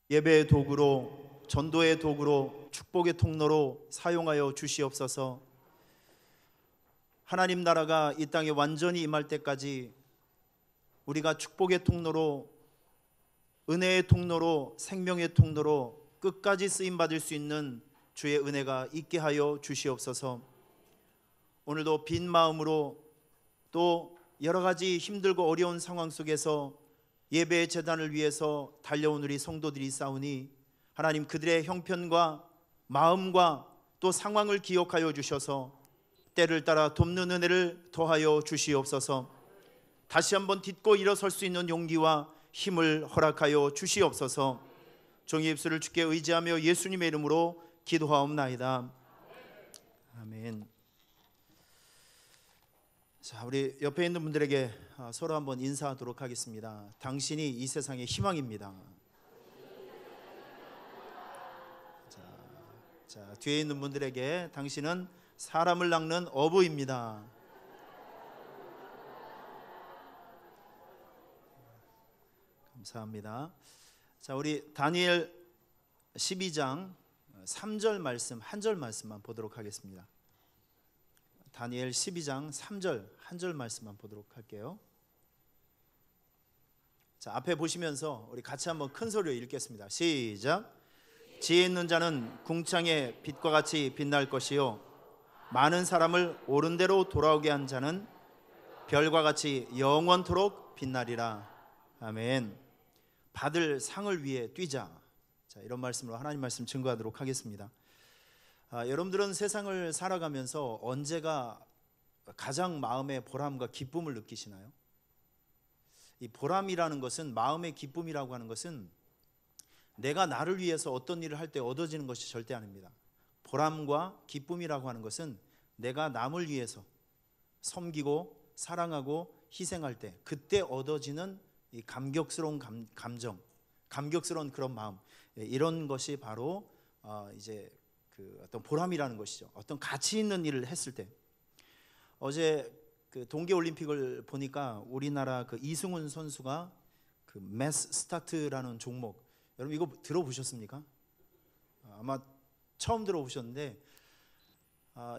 예배의 도구로, 전도의 도구로, 축복의 통로로 사용하여 주시옵소서. 하나님 나라가 이 땅에 완전히 임할 때까지 우리가 축복의 통로로, 은혜의 통로로, 생명의 통로로 끝까지 쓰임받을 수 있는 주의 은혜가 있게 하여 주시옵소서. 오늘도 빈 마음으로 또 여러 가지 힘들고 어려운 상황 속에서 예배의 제단을 위해서 달려온 우리 성도들이 싸우니 하나님 그들의 형편과 마음과 또 상황을 기억하여 주셔서 때를 따라 돕는 은혜를 더하여 주시옵소서. 다시 한번 딛고 일어설 수 있는 용기와 힘을 허락하여 주시옵소서. 종의 입술을 주께 의지하며 예수님의 이름으로 기도하옵나이다. 아멘. 자, 우리 옆에 있는 분들에게 서로 한번 인사하도록 하겠습니다. 당신이 이 세상의 희망입니다. 자, 뒤에 있는 분들에게 당신은 사람을 낚는 어부입니다. 감사합니다. 자, 우리 다니엘 12장 3절 말씀, 한 절 말씀만 보도록 하겠습니다. 다니엘 12장 3절 한 절 말씀만 보도록 할게요. 자, 앞에 보시면서 우리 같이 한번 큰 소리로 읽겠습니다. 시작. 지혜 있는 자는 궁창의 빛과 같이 빛날 것이요 많은 사람을 옳은 대로 돌아오게 한 자는 별과 같이 영원토록 빛나리라. 아멘. 받을 상을 위해 뛰자. 자, 이런 말씀으로 하나님 말씀 증거하도록 하겠습니다. 여러분들은 세상을 살아가면서 언제가 가장 마음의 보람과 기쁨을 느끼시나요? 이 보람이라는 것은, 마음의 기쁨이라고 하는 것은 내가 나를 위해서 어떤 일을 할 때 얻어지는 것이 절대 아닙니다. 보람과 기쁨이라고 하는 것은 내가 남을 위해서 섬기고 사랑하고 희생할 때 그때 얻어지는 이 감격스러운 감정, 감격스러운 그런 마음, 이런 것이 바로 이제 그 어떤 보람이라는 것이죠. 어떤 가치 있는 일을 했을 때. 어제 그 동계올림픽을 보니까 우리나라 그 이승훈 선수가 그 매스 스타트라는 종목, 여러분 이거 들어보셨습니까? 아마 처음 들어보셨는데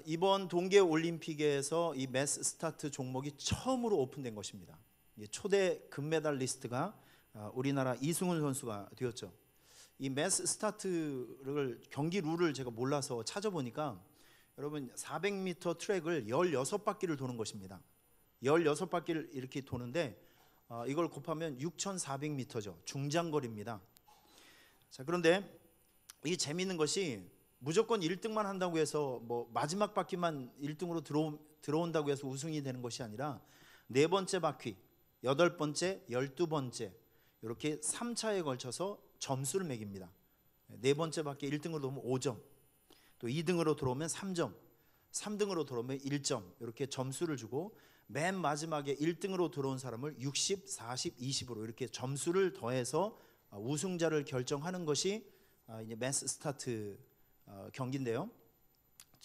이번 동계올림픽에서 이 매스 스타트 종목이 처음으로 오픈된 것입니다. 초대 금메달리스트가 우리나라 이승훈 선수가 되었죠. 이 매스 스타트를 경기 룰을 제가 몰라서 찾아보니까 여러분 400m 트랙을 16바퀴를 도는 것입니다. 16바퀴를 이렇게 도는데 이걸 곱하면 6,400m죠. 중장거리입니다. 자, 그런데 이 재미있는 것이 무조건 1등만 한다고 해서 뭐 마지막 바퀴만 1등으로 들어온다고 해서 우승이 되는 것이 아니라 네 번째 바퀴, 8번째, 12번째 이렇게 3차에 걸쳐서 점수를 매깁니다. 네 번째 바퀴 1등으로 들어오면 5점, 또 2등으로 들어오면 3점, 3등으로 들어오면 1점, 이렇게 점수를 주고 맨 마지막에 1등으로 들어온 사람을 60, 40, 20으로 이렇게 점수를 더해서 우승자를 결정하는 것이 이제 매스 스타트 경기인데요.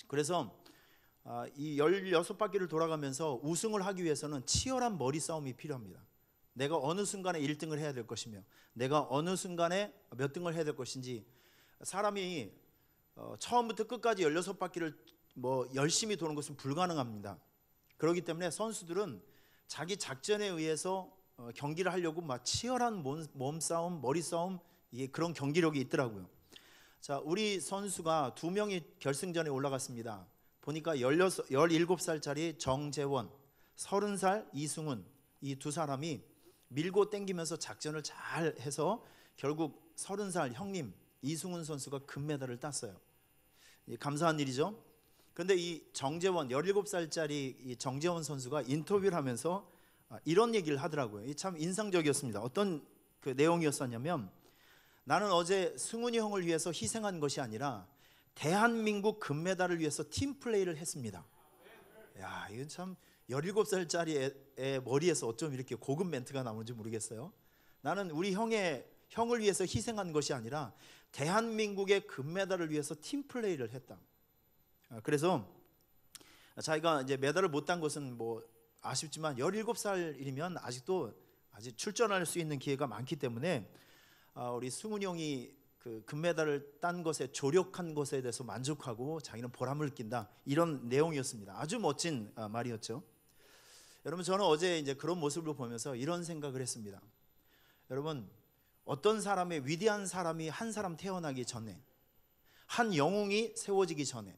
그래서 이 16바퀴를 돌아가면서 우승을 하기 위해서는 치열한 머리 싸움이 필요합니다. 내가 어느 순간에 1등을 해야 될 것이며 내가 어느 순간에 몇 등을 해야 될 것인지, 사람이 처음부터 끝까지 16바퀴를 뭐 열심히 도는 것은 불가능합니다. 그렇기 때문에 선수들은 자기 작전에 의해서 경기를 하려고 막 치열한 몸싸움, 머리싸움, 이게 그런 경기력이 있더라고요. 자, 우리 선수가 2명이 결승전에 올라갔습니다. 보니까 17살짜리 정재원, 30살 이승훈, 이 두 사람이 밀고 땡기면서 작전을 잘 해서 결국 30살 형님 이승훈 선수가 금메달을 땄어요. 감사한 일이죠. 그런데 이 정재원, 17살짜리 이 정재원 선수가 인터뷰를 하면서 이런 얘기를 하더라고요. 참 인상적이었습니다. 어떤 그 내용이었었냐면, 나는 어제 승훈이 형을 위해서 희생한 것이 아니라 대한민국 금메달을 위해서 팀플레이를 했습니다. 야, 이건 참 17살짜리 애 머리에서 어쩜 이렇게 고급 멘트가 나오는지 모르겠어요. 나는 우리 형을 위해서 희생한 것이 아니라 대한민국의 금메달을 위해서 팀플레이를 했다. 그래서 자기가 이제 메달을 못 딴 것은 뭐 아쉽지만 17살이면 아직도 출전할 수 있는 기회가 많기 때문에 우리 승훈이 형이 그 금메달을 딴 것에 조력한 것에 대해서 만족하고 자기는 보람을 느낀다, 이런 내용이었습니다. 아주 멋진 말이었죠. 여러분, 저는 어제 이제 그런 모습을 보면서 이런 생각을 했습니다. 여러분, 어떤 사람의 위대한 사람이 한 사람 태어나기 전에, 한 영웅이 세워지기 전에,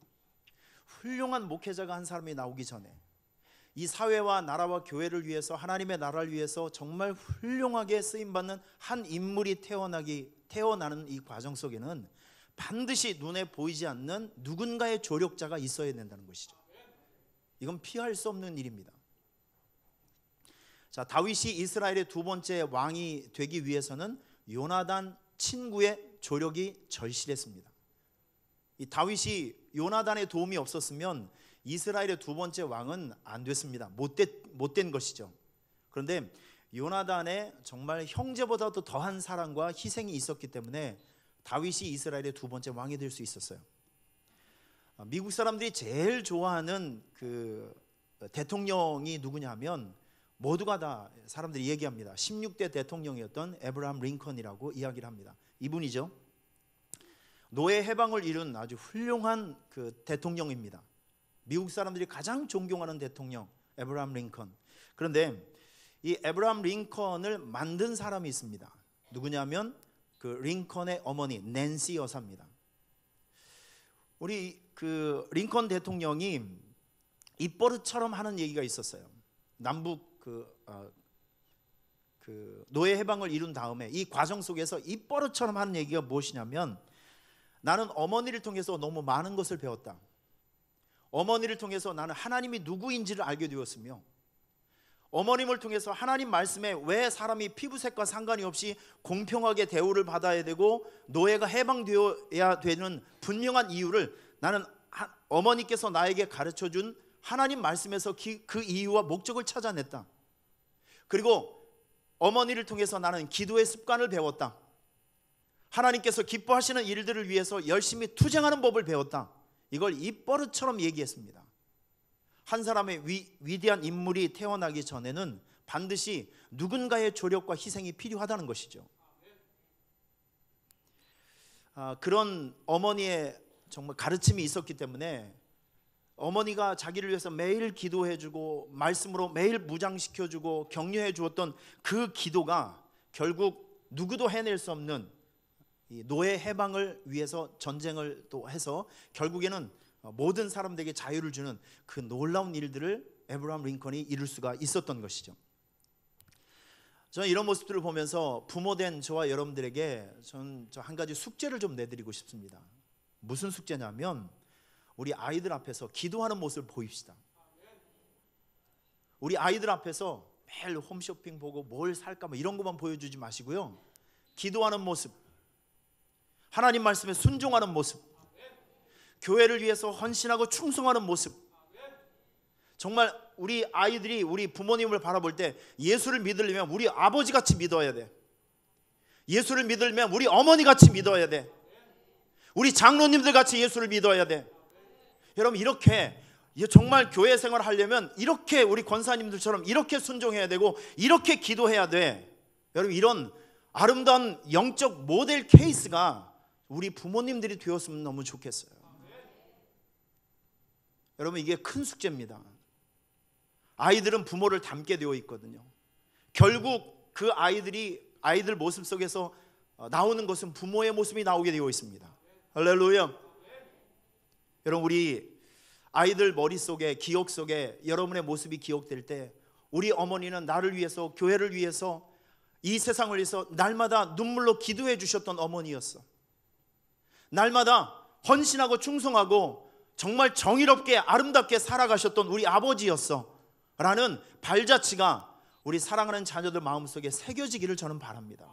훌륭한 목회자가 한 사람이 나오기 전에, 이 사회와 나라와 교회를 위해서, 하나님의 나라를 위해서 정말 훌륭하게 쓰임받는 한 인물이 태어나는 이 과정 속에는 반드시 눈에 보이지 않는 누군가의 조력자가 있어야 된다는 것이죠. 이건 피할 수 없는 일입니다. 자, 다윗이 이스라엘의 두 번째 왕이 되기 위해서는 요나단 친구의 조력이 절실했습니다. 이 다윗이 요나단의 도움이 없었으면 이스라엘의 두 번째 왕은 안 됐습니다. 못된 것이죠. 그런데 요나단의 정말 형제보다도 더한 사랑과 희생이 있었기 때문에 다윗이 이스라엘의 두 번째 왕이 될 수 있었어요. 미국 사람들이 제일 좋아하는 그 대통령이 누구냐면, 모두가 다 사람들이 얘기합니다. 16대 대통령이었던 에브라함 링컨이라고 이야기를 합니다. 이분이죠. 노예 해방을 이룬 아주 훌륭한 그 대통령입니다. 미국 사람들이 가장 존경하는 대통령 에브라함 링컨. 그런데 이 에브라함 링컨을 만든 사람이 있습니다. 누구냐면 그 링컨의 어머니 낸시 여사입니다. 우리 그 링컨 대통령이 입버릇처럼 하는 얘기가 있었어요. 남북 그 노예 해방을 이룬 다음에 이 과정 속에서 입버릇처럼 하는 얘기가 무엇이냐면, 나는 어머니를 통해서 너무 많은 것을 배웠다. 어머니를 통해서 나는 하나님이 누구인지를 알게 되었으며, 어머님을 통해서 하나님 말씀에 왜 사람이 피부색과 상관이 없이 공평하게 대우를 받아야 되고 노예가 해방되어야 되는 분명한 이유를 나는 어머니께서 나에게 가르쳐준 하나님 말씀에서 그 이유와 목적을 찾아냈다. 그리고 어머니를 통해서 나는 기도의 습관을 배웠다. 하나님께서 기뻐하시는 일들을 위해서 열심히 투쟁하는 법을 배웠다. 이걸 입버릇처럼 얘기했습니다. 한 사람의 위대한 인물이 태어나기 전에는 반드시 누군가의 조력과 희생이 필요하다는 것이죠. 그런 어머니의 정말 가르침이 있었기 때문에 어머니가 자기를 위해서 매일 기도해주고 말씀으로 매일 무장시켜주고 격려해 주었던 그 기도가 결국 누구도 해낼 수 없는 이 노예 해방을 위해서 전쟁을 또 해서 결국에는 모든 사람들에게 자유를 주는 그 놀라운 일들을 에브라함 링컨이 이룰 수가 있었던 것이죠. 저는 이런 모습들을 보면서 부모된 저와 여러분들에게 저는 한 가지 숙제를 좀 내드리고 싶습니다. 무슨 숙제냐면, 우리 아이들 앞에서 기도하는 모습을 보입시다. 우리 아이들 앞에서 매일 홈쇼핑 보고 뭘 살까 뭐 이런 것만 보여주지 마시고요, 기도하는 모습, 하나님 말씀에 순종하는 모습, 교회를 위해서 헌신하고 충성하는 모습. 정말 우리 아이들이 우리 부모님을 바라볼 때 예수를 믿으려면 우리 아버지같이 믿어야 돼. 예수를 믿으려면 우리 어머니같이 믿어야 돼. 우리 장로님들 같이 예수를 믿어야 돼. 여러분, 이렇게 정말 교회 생활을 하려면 이렇게 우리 권사님들처럼 이렇게 순종해야 되고 이렇게 기도해야 돼. 여러분, 이런 아름다운 영적 모델 케이스가 우리 부모님들이 되었으면 너무 좋겠어요. 여러분, 이게 큰 숙제입니다. 아이들은 부모를 닮게 되어 있거든요. 결국 그 아이들 모습 속에서 나오는 것은 부모의 모습이 나오게 되어 있습니다. 할렐루야. 여러분, 우리 아이들 머릿속에, 기억 속에 여러분의 모습이 기억될 때, 우리 어머니는 나를 위해서, 교회를 위해서, 이 세상을 위해서 날마다 눈물로 기도해 주셨던 어머니였어. 날마다 헌신하고 충성하고 정말 정의롭게 아름답게 살아가셨던 우리 아버지였어 라는 발자취가 우리 사랑하는 자녀들 마음속에 새겨지기를 저는 바랍니다.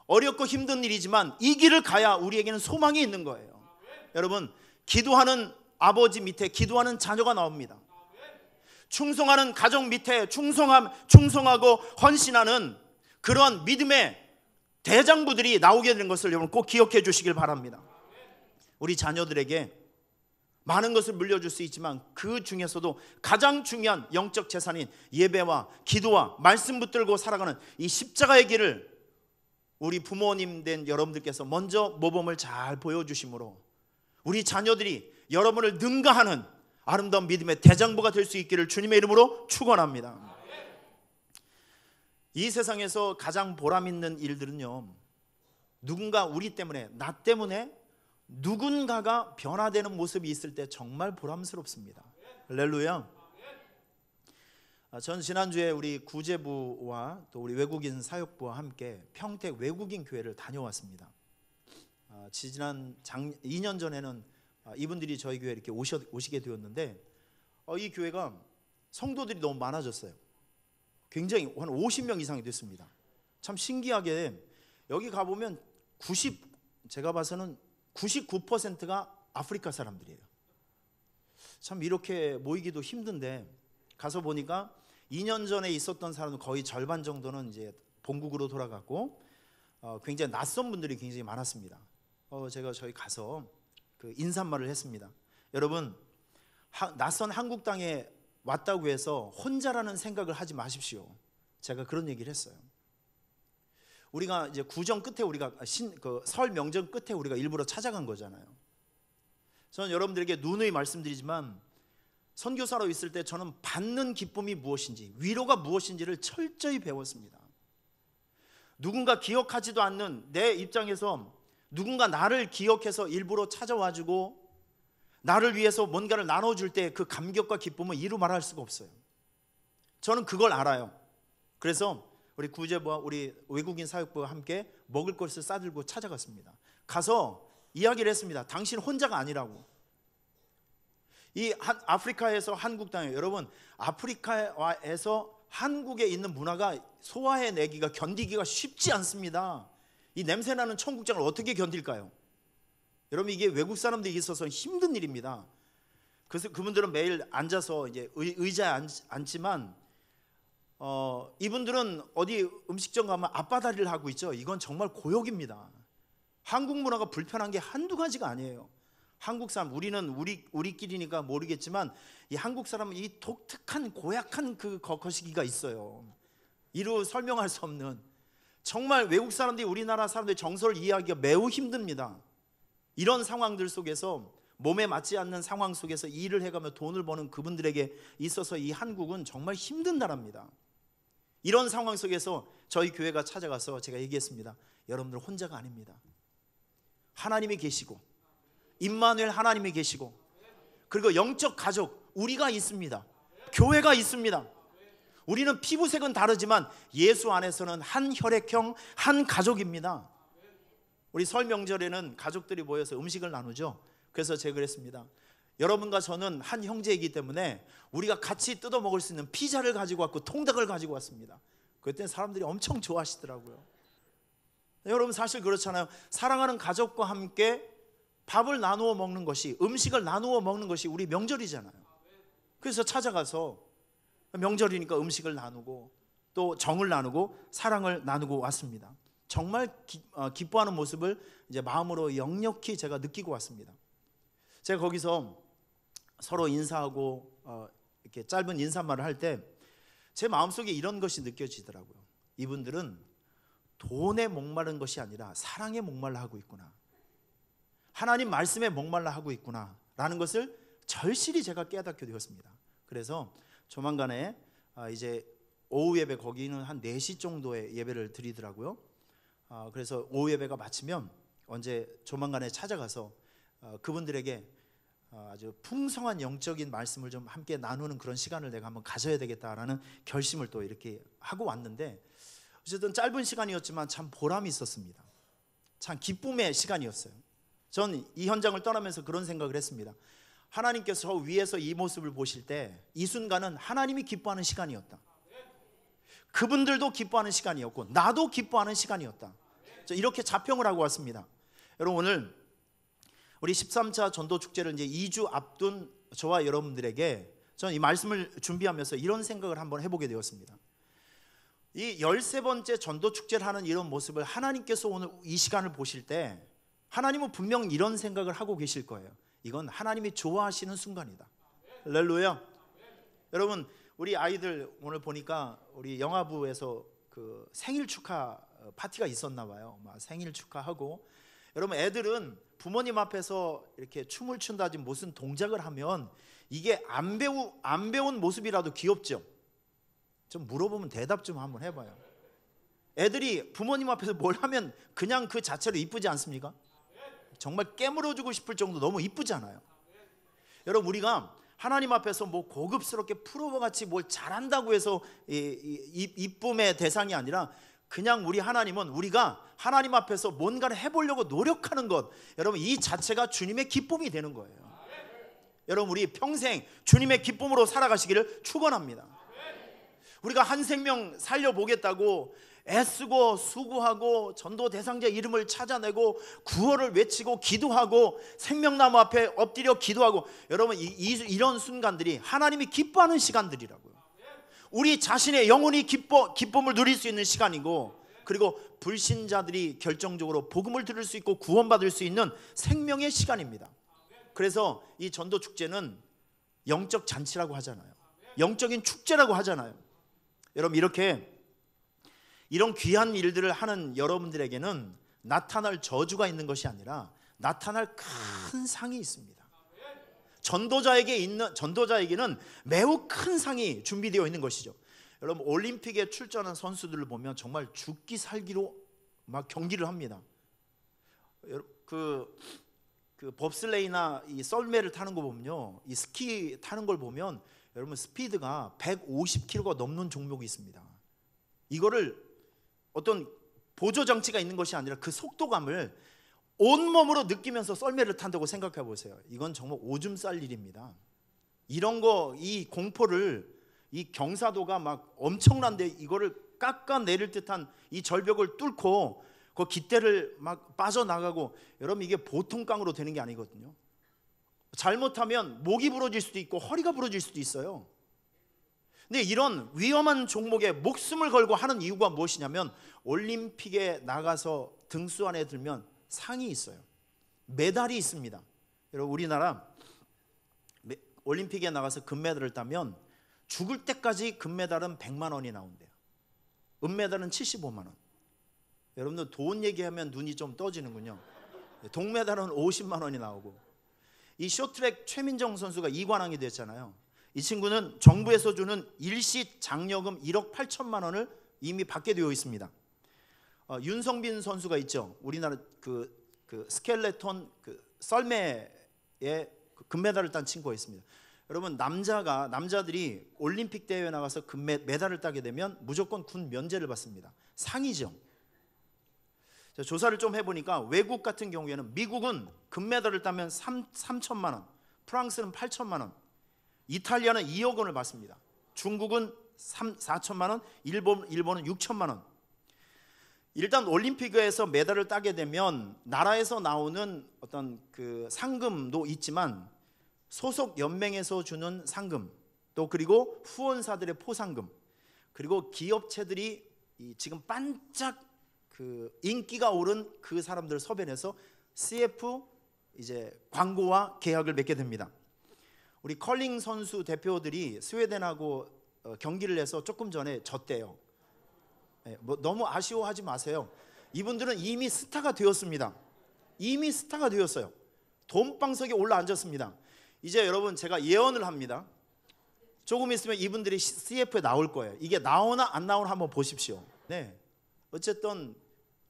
어렵고 힘든 일이지만 이 길을 가야 우리에게는 소망이 있는 거예요. 여러분, 기도하는 아버지 밑에 기도하는 자녀가 나옵니다. 충성하는 가정 밑에 충성하고 헌신하는 그러한 믿음의 대장부들이 나오게 되는 것을 여러분 꼭 기억해 주시길 바랍니다. 우리 자녀들에게 많은 것을 물려줄 수 있지만 그 중에서도 가장 중요한 영적 재산인 예배와 기도와 말씀 붙들고 살아가는 이 십자가의 길을 우리 부모님 된 여러분들께서 먼저 모범을 잘 보여주심으로 우리 자녀들이 여러분을 능가하는 아름다운 믿음의 대장부가 될 수 있기를 주님의 이름으로 축원합니다. 이 세상에서 가장 보람 있는 일들은요, 누군가 우리 때문에, 나 때문에 누군가가 변화되는 모습이 있을 때 정말 보람스럽습니다. 할렐루야. 전 지난주에 우리 구제부와 또 우리 외국인 사역부와 함께 평택 외국인 교회를 다녀왔습니다. 지난 2년 전에는 이분들이 저희 교회에 이렇게 오시게 되었는데, 이 교회가 성도들이 너무 많아졌어요. 굉장히 한 50명 이상이 됐습니다. 참 신기하게 여기 가보면 제가 봐서는 99%가 아프리카 사람들이에요. 참 이렇게 모이기도 힘든데 가서 보니까 2년 전에 있었던 사람은 거의 절반 정도는 이제 본국으로 돌아갔고, 굉장히 낯선 분들이 굉장히 많았습니다. 제가 저희 가서 그 인사말을 했습니다. 여러분, 낯선 한국 땅에 왔다고 해서 혼자라는 생각을 하지 마십시오. 제가 그런 얘기를 했어요. 우리가 이제 구정 끝에 우리가 설 명절 끝에 우리가 일부러 찾아간 거잖아요. 저는 여러분들에게 누누이 말씀드리지만 선교사로 있을 때 저는 받는 기쁨이 무엇인지, 위로가 무엇인지를 철저히 배웠습니다. 누군가 기억하지도 않는 내 입장에서 누군가 나를 기억해서 일부러 찾아와주고 나를 위해서 뭔가를 나눠줄 때 그 감격과 기쁨은 이루 말할 수가 없어요. 저는 그걸 알아요. 그래서 우리 구제부와 우리 외국인 사역부와 함께 먹을 것을 싸들고 찾아갔습니다. 가서 이야기를 했습니다. 당신 혼자가 아니라고. 이 아프리카에서 한국 땅에, 여러분, 아프리카에서 한국에 있는 문화가 소화해내기가, 견디기가 쉽지 않습니다. 이 냄새나는 청국장을 어떻게 견딜까요? 여러분, 이게 외국 사람들이 있어서 힘든 일입니다. 그래서 그분들은 매일 앉아서 이제 의자에 앉지만 이분들은 어디 음식점 가면 앞바다리를 하고 있죠. 이건 정말 고역입니다. 한국 문화가 불편한 게 한두 가지가 아니에요. 한국 사람, 우리는 우리끼리니까 모르겠지만 이 한국 사람은 이 독특한 고약한 그 거시기가 있어요. 이루 설명할 수 없는, 정말 외국 사람들이 우리나라 사람들의 정서를 이해하기가 매우 힘듭니다. 이런 상황들 속에서, 몸에 맞지 않는 상황 속에서 일을 해가며 돈을 버는 그분들에게 있어서 이 한국은 정말 힘든 나라입니다. 이런 상황 속에서 저희 교회가 찾아가서 제가 얘기했습니다. 여러분들 혼자가 아닙니다. 하나님이 계시고, 임마누엘 하나님이 계시고, 그리고 영적 가족 우리가 있습니다. 교회가 있습니다. 우리는 피부색은 다르지만 예수 안에서는 한 혈액형, 한 가족입니다. 우리 설 명절에는 가족들이 모여서 음식을 나누죠. 그래서 제가 그랬습니다. 여러분과 저는 한 형제이기 때문에 우리가 같이 뜯어 먹을 수 있는 피자를 가지고 왔고 통닭을 가지고 왔습니다. 그때 사람들이 엄청 좋아하시더라고요. 여러분, 사실 그렇잖아요. 사랑하는 가족과 함께 밥을 나누어 먹는 것이, 음식을 나누어 먹는 것이 우리 명절이잖아요. 그래서 찾아가서 명절이니까 음식을 나누고 또 정을 나누고 사랑을 나누고 왔습니다. 정말 기뻐하는 모습을 이제 마음으로 역력히 제가 느끼고 왔습니다. 제가 거기서 서로 인사하고 이렇게 짧은 인사말을 할 때 제 마음속에 이런 것이 느껴지더라고요. 이분들은 돈에 목마른 것이 아니라 사랑에 목말라 하고 있구나, 하나님 말씀에 목말라 하고 있구나 라는 것을 절실히 제가 깨닫게 되었습니다. 그래서 조만간에 이제 오후 예배, 거기는 한 4시 정도에 예배를 드리더라고요. 그래서 오후 예배가 마치면 언제 조만간에 찾아가서 그분들에게 아주 풍성한 영적인 말씀을 좀 함께 나누는 그런 시간을 내가 한번 가져야 되겠다라는 결심을 또 이렇게 하고 왔는데, 어쨌든 짧은 시간이었지만 참 보람이 있었습니다. 참 기쁨의 시간이었어요. 전 이 현장을 떠나면서 그런 생각을 했습니다. 하나님께서 저 위에서 이 모습을 보실 때 이 순간은 하나님이 기뻐하는 시간이었다. 그분들도 기뻐하는 시간이었고 나도 기뻐하는 시간이었다. 이렇게 자평을 하고 왔습니다. 여러분, 오늘 우리 13차 전도축제를 이제 2주 앞둔 저와 여러분들에게 저는 이 말씀을 준비하면서 이런 생각을 한번 해보게 되었습니다. 이 13번째 전도축제를 하는 이런 모습을 하나님께서 오늘 이 시간을 보실 때 하나님은 분명 이런 생각을 하고 계실 거예요. 이건 하나님이 좋아하시는 순간이다. 할렐루야. 여러분, 우리 아이들 오늘 보니까 우리 영화부에서 그 생일 축하 파티가 있었나 봐요. 막 생일 축하하고. 여러분, 애들은 부모님 앞에서 이렇게 춤을 춘다든지 무슨 동작을 하면 이게 안 배운 모습이라도 귀엽죠. 좀 물어보면 대답 좀 한번 해봐요. 애들이 부모님 앞에서 뭘 하면 그냥 그 자체로 이쁘지 않습니까? 정말 깨물어주고 싶을 정도 너무 이쁘잖아요. 여러분, 우리가 하나님 앞에서 뭐 고급스럽게 프로같이 뭘 잘한다고 해서 이쁨의 대상이 아니라 그냥 우리 하나님은 우리가 하나님 앞에서 뭔가를 해보려고 노력하는 것, 여러분, 이 자체가 주님의 기쁨이 되는 거예요. 여러분, 우리 평생 주님의 기쁨으로 살아가시기를 축원합니다. 우리가 한 생명 살려보겠다고 애쓰고 수고하고 전도 대상자 이름을 찾아내고 구호를 외치고 기도하고 생명나무 앞에 엎드려 기도하고, 여러분, 이런 순간들이 하나님이 기뻐하는 시간들이라고요. 우리 자신의 영혼이 기쁨을 누릴 수 있는 시간이고, 그리고 불신자들이 결정적으로 복음을 들을 수 있고 구원받을 수 있는 생명의 시간입니다. 그래서 이 전도 축제는 영적 잔치라고 하잖아요. 영적인 축제라고 하잖아요. 여러분, 이런 귀한 일들을 하는 여러분들에게는 나타날 저주가 있는 것이 아니라 나타날 큰 상이 있습니다. 전도자에게는 매우 큰 상이 준비되어 있는 것이죠. 여러분, 올림픽에 출전한 선수들을 보면 정말 죽기 살기로 막 경기를 합니다. 그 법슬레이나 이 썰매를 타는 거 보면요, 이 스키 타는 걸 보면 여러분, 스피드가 150km가 넘는 종목이 있습니다. 이거를 어떤 보조 장치가 있는 것이 아니라 그 속도감을 온몸으로 느끼면서 썰매를 탄다고 생각해 보세요. 이건 정말 오줌 쌀 일입니다. 이런 거, 이 공포를, 이 경사도가 막 엄청난데 이거를 깎아내릴 듯한 이 절벽을 뚫고 그 깃대를 막 빠져나가고, 여러분, 이게 보통 깡으로 되는 게 아니거든요. 잘못하면 목이 부러질 수도 있고 허리가 부러질 수도 있어요. 근데 이런 위험한 종목에 목숨을 걸고 하는 이유가 무엇이냐면, 올림픽에 나가서 등수 안에 들면 상이 있어요. 메달이 있습니다. 여러분, 우리나라 올림픽에 나가서 금메달을 따면 죽을 때까지 금메달은 100만 원이 나온대요. 은메달은 75만 원. 여러분들 돈 얘기하면 눈이 좀 떠지는군요. 동메달은 50만 원이 나오고, 이 쇼트트랙 최민정 선수가 2관왕이 됐잖아요. 이 친구는 정부에서 주는 일시 장려금 1억 8천만 원을 이미 받게 되어 있습니다. 윤성빈 선수가 있죠. 우리나라 그 스켈레톤 썰매에 금메달을 딴 친구가 있습니다. 여러분, 남자들이 올림픽 대회에 나가서 메달을 따게 되면 무조건 군 면제를 받습니다. 상이죠. 조사를 좀 해보니까 외국 같은 경우에는 미국은 금메달을 따면 3천만 원, 프랑스는 8천만 원, 이탈리아는 2억 원을 받습니다. 중국은 4천만 원, 일본은 6천만 원. 일단 올림픽에서 메달을 따게 되면 나라에서 나오는 어떤 그 상금도 있지만, 소속 연맹에서 주는 상금, 또 그리고 후원사들의 포상금, 그리고 기업체들이 지금 반짝 그 인기가 오른 그 사람들을 섭외해서 CF 이제 광고와 계약을 맺게 됩니다. 우리 컬링 선수 대표들이 스웨덴하고 경기를 해서 조금 전에 졌대요. 너무 아쉬워하지 마세요. 이분들은 이미 스타가 되었습니다. 이미 스타가 되었어요. 돈방석에 올라앉았습니다. 이제 여러분, 제가 예언을 합니다. 조금 있으면 이분들이 CF에 나올 거예요. 이게 나오나 안 나오나 한번 보십시오. 네, 어쨌든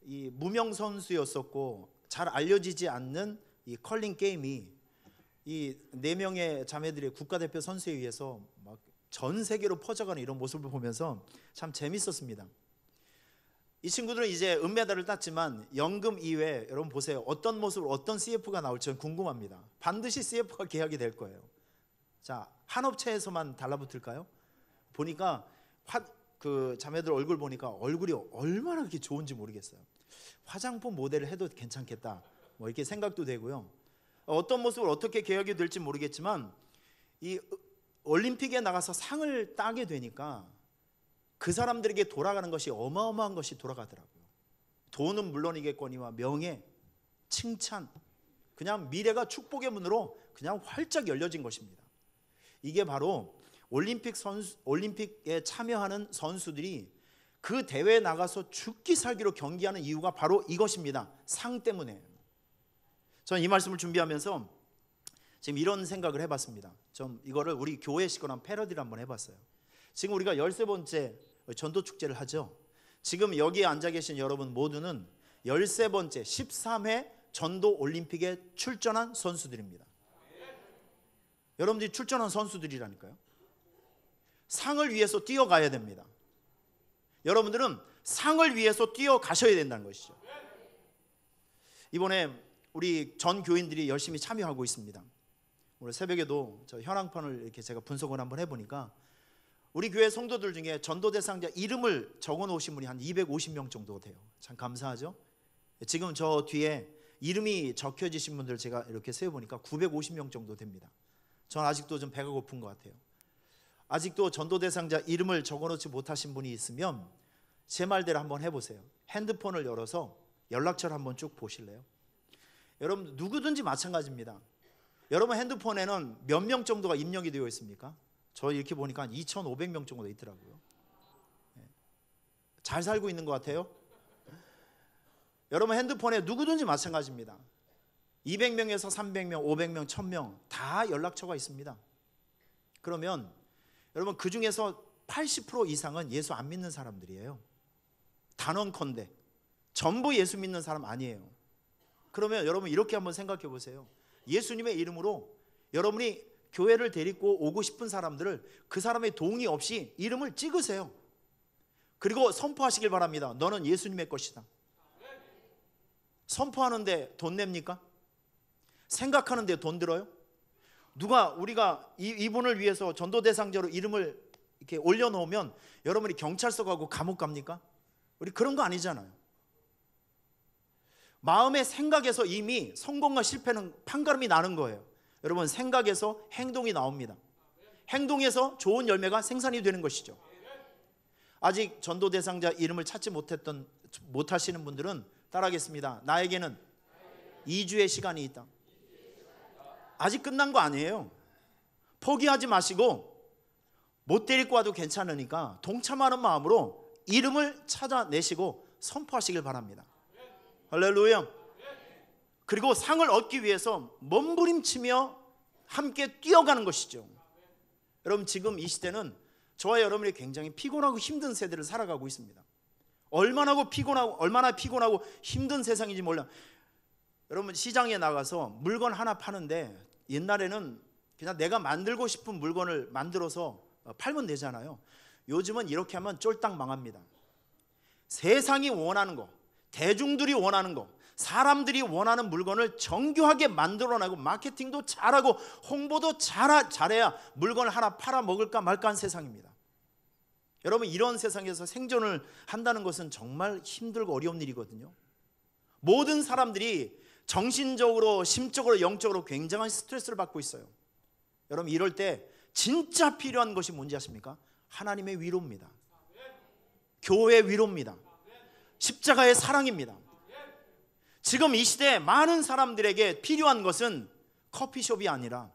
이 무명 선수였었고 잘 알려지지 않는 이 컬링 게임이 이 4명의 자매들의 국가대표 선수에 의해서 막 전 세계로 퍼져가는 이런 모습을 보면서 참 재밌었습니다. 이 친구들은 이제 은메달을 땄지만 연금 이외에 여러분 보세요. 어떤 모습으로 어떤 CF가 나올지 궁금합니다. 반드시 CF가 계약이 될 거예요. 자, 한 업체에서만 달라붙을까요? 보니까 그 자매들 얼굴 보니까 얼굴이 얼마나 그렇게 좋은지 모르겠어요. 화장품 모델을 해도 괜찮겠다, 뭐 이렇게 생각도 되고요. 어떤 모습으로 어떻게 계약이 될지 모르겠지만, 이 올림픽에 나가서 상을 따게 되니까 그 사람들에게 돌아가는 것이 어마어마한 것이 돌아가더라고요. 돈은 물론이겠거니와 명예, 칭찬, 그냥 미래가 축복의 문으로 그냥 활짝 열려진 것입니다. 이게 바로 올림픽에 참여하는 선수들이 그 대회에 나가서 죽기 살기로 경기하는 이유가 바로 이것입니다. 상 때문에. 저는 이 말씀을 준비하면서 지금 이런 생각을 해봤습니다. 좀 이거를 우리 교회식으로 한 패러디를 한번 해봤어요. 지금 우리가 13번째 전도축제를 하죠. 지금 여기에 앉아 계신 여러분 모두는 13번째 13회 전도올림픽에 출전한 선수들입니다. 여러분들이 출전한 선수들이라니까요. 상을 위해서 뛰어가야 됩니다. 여러분들은 상을 위해서 뛰어가셔야 된다는 것이죠. 이번에 우리 전 교인들이 열심히 참여하고 있습니다. 오늘 새벽에도 저 현황판을 이렇게 제가 분석을 한번 해보니까 우리 교회 성도들 중에 전도 대상자 이름을 적어 놓으신 분이 한 250명 정도 돼요. 참 감사하죠. 지금 저 뒤에 이름이 적혀지신 분들 제가 이렇게 세어보니까 950명 정도 됩니다. 전 아직도 좀 배가 고픈 것 같아요. 아직도 전도 대상자 이름을 적어놓지 못하신 분이 있으면 제 말대로 한번 해보세요. 핸드폰을 열어서 연락처를 한번 쭉 보실래요? 여러분 누구든지 마찬가지입니다. 여러분 핸드폰에는 몇 명 정도가 입력이 되어 있습니까? 저 이렇게 보니까 한 2,500명 정도 있더라고요. 잘 살고 있는 것 같아요. 여러분 핸드폰에 누구든지 마찬가지입니다. 200명에서 300명, 500명, 1000명 다 연락처가 있습니다. 그러면 여러분 그 중에서 80% 이상은 예수 안 믿는 사람들이에요. 단언컨대 전부 예수 믿는 사람 아니에요. 그러면 여러분 이렇게 한번 생각해 보세요. 예수님의 이름으로 여러분이 교회를 데리고 오고 싶은 사람들을 그 사람의 동의 없이 이름을 찍으세요. 그리고 선포하시길 바랍니다. 너는 예수님의 것이다. 선포하는데 돈 냅니까? 생각하는데 돈 들어요? 우리가 이분을 위해서 전도 대상자로 이름을 이렇게 올려놓으면 여러분이 경찰서 가고 감옥 갑니까? 우리 그런 거 아니잖아요. 마음의 생각에서 이미 성공과 실패는 판가름이 나는 거예요. 여러분 생각에서 행동이 나옵니다. 행동에서 좋은 열매가 생산이 되는 것이죠. 아직 전도 대상자 이름을 찾지 못하시는 분들은 따라하겠습니다. 나에게는 2주의 시간이 있다. 아직 끝난 거 아니에요. 포기하지 마시고 못 데리고 와도 괜찮으니까 동참하는 마음으로 이름을 찾아내시고 선포하시길 바랍니다. 할렐루야. 그리고 상을 얻기 위해서 몸부림치며 함께 뛰어가는 것이죠. 여러분 지금 이 시대는 저와 여러분이 굉장히 피곤하고 힘든 세대를 살아가고 있습니다. 얼마나 피곤하고 힘든 세상인지 몰라. 여러분 시장에 나가서 물건 하나 파는데 옛날에는 그냥 내가 만들고 싶은 물건을 만들어서 팔면 되잖아요. 요즘은 이렇게 하면 쫄딱 망합니다. 세상이 원하는 거, 대중들이 원하는 거, 사람들이 원하는 물건을 정교하게 만들어내고 마케팅도 잘하고 홍보도 잘해야 물건을 하나 팔아 먹을까 말까 한 세상입니다. 여러분 이런 세상에서 생존을 한다는 것은 정말 힘들고 어려운 일이거든요. 모든 사람들이 정신적으로, 심적으로, 영적으로 굉장한 스트레스를 받고 있어요. 여러분 이럴 때 진짜 필요한 것이 뭔지 아십니까? 하나님의 위로입니다. 교회의 위로입니다. 십자가의 사랑입니다. 지금 이 시대에 많은 사람들에게 필요한 것은 커피숍이 아니라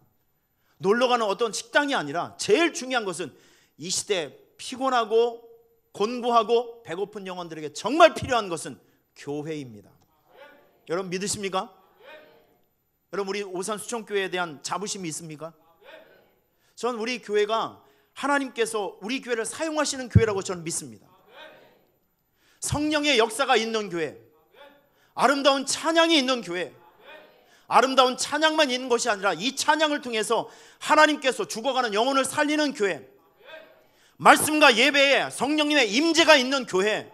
놀러가는 어떤 식당이 아니라 제일 중요한 것은 이 시대에 피곤하고 곤고하고 배고픈 영혼들에게 정말 필요한 것은 교회입니다. 여러분 믿으십니까? 여러분 우리 오산 수천교회에 대한 자부심이 있습니까? 전 우리 교회가 하나님께서 우리 교회를 사용하시는 교회라고 저는 믿습니다. 성령의 역사가 있는 교회, 아름다운 찬양이 있는 교회, 아름다운 찬양만 있는 것이 아니라 이 찬양을 통해서 하나님께서 죽어가는 영혼을 살리는 교회, 말씀과 예배에 성령님의 임재가 있는 교회,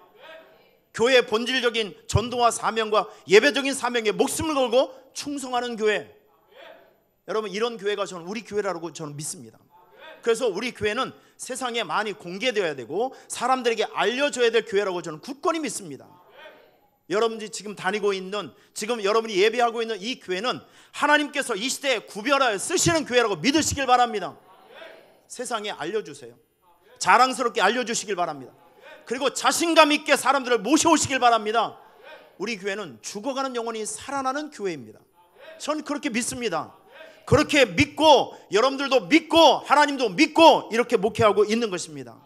교회의 본질적인 전도와 사명과 예배적인 사명에 목숨을 걸고 충성하는 교회. 여러분 이런 교회가 저는 우리 교회라고 저는 믿습니다. 그래서 우리 교회는 세상에 많이 공개되어야 되고 사람들에게 알려줘야 될 교회라고 저는 굳건히 믿습니다. 여러분들이 지금 다니고 있는, 지금 여러분이 예배하고 있는 이 교회는 하나님께서 이 시대에 구별하여 쓰시는 교회라고 믿으시길 바랍니다. 세상에 알려주세요. 자랑스럽게 알려주시길 바랍니다. 그리고 자신감 있게 사람들을 모셔오시길 바랍니다. 우리 교회는 죽어가는 영혼이 살아나는 교회입니다. 저는 그렇게 믿습니다. 그렇게 믿고 여러분들도 믿고 하나님도 믿고 이렇게 목회하고 있는 것입니다.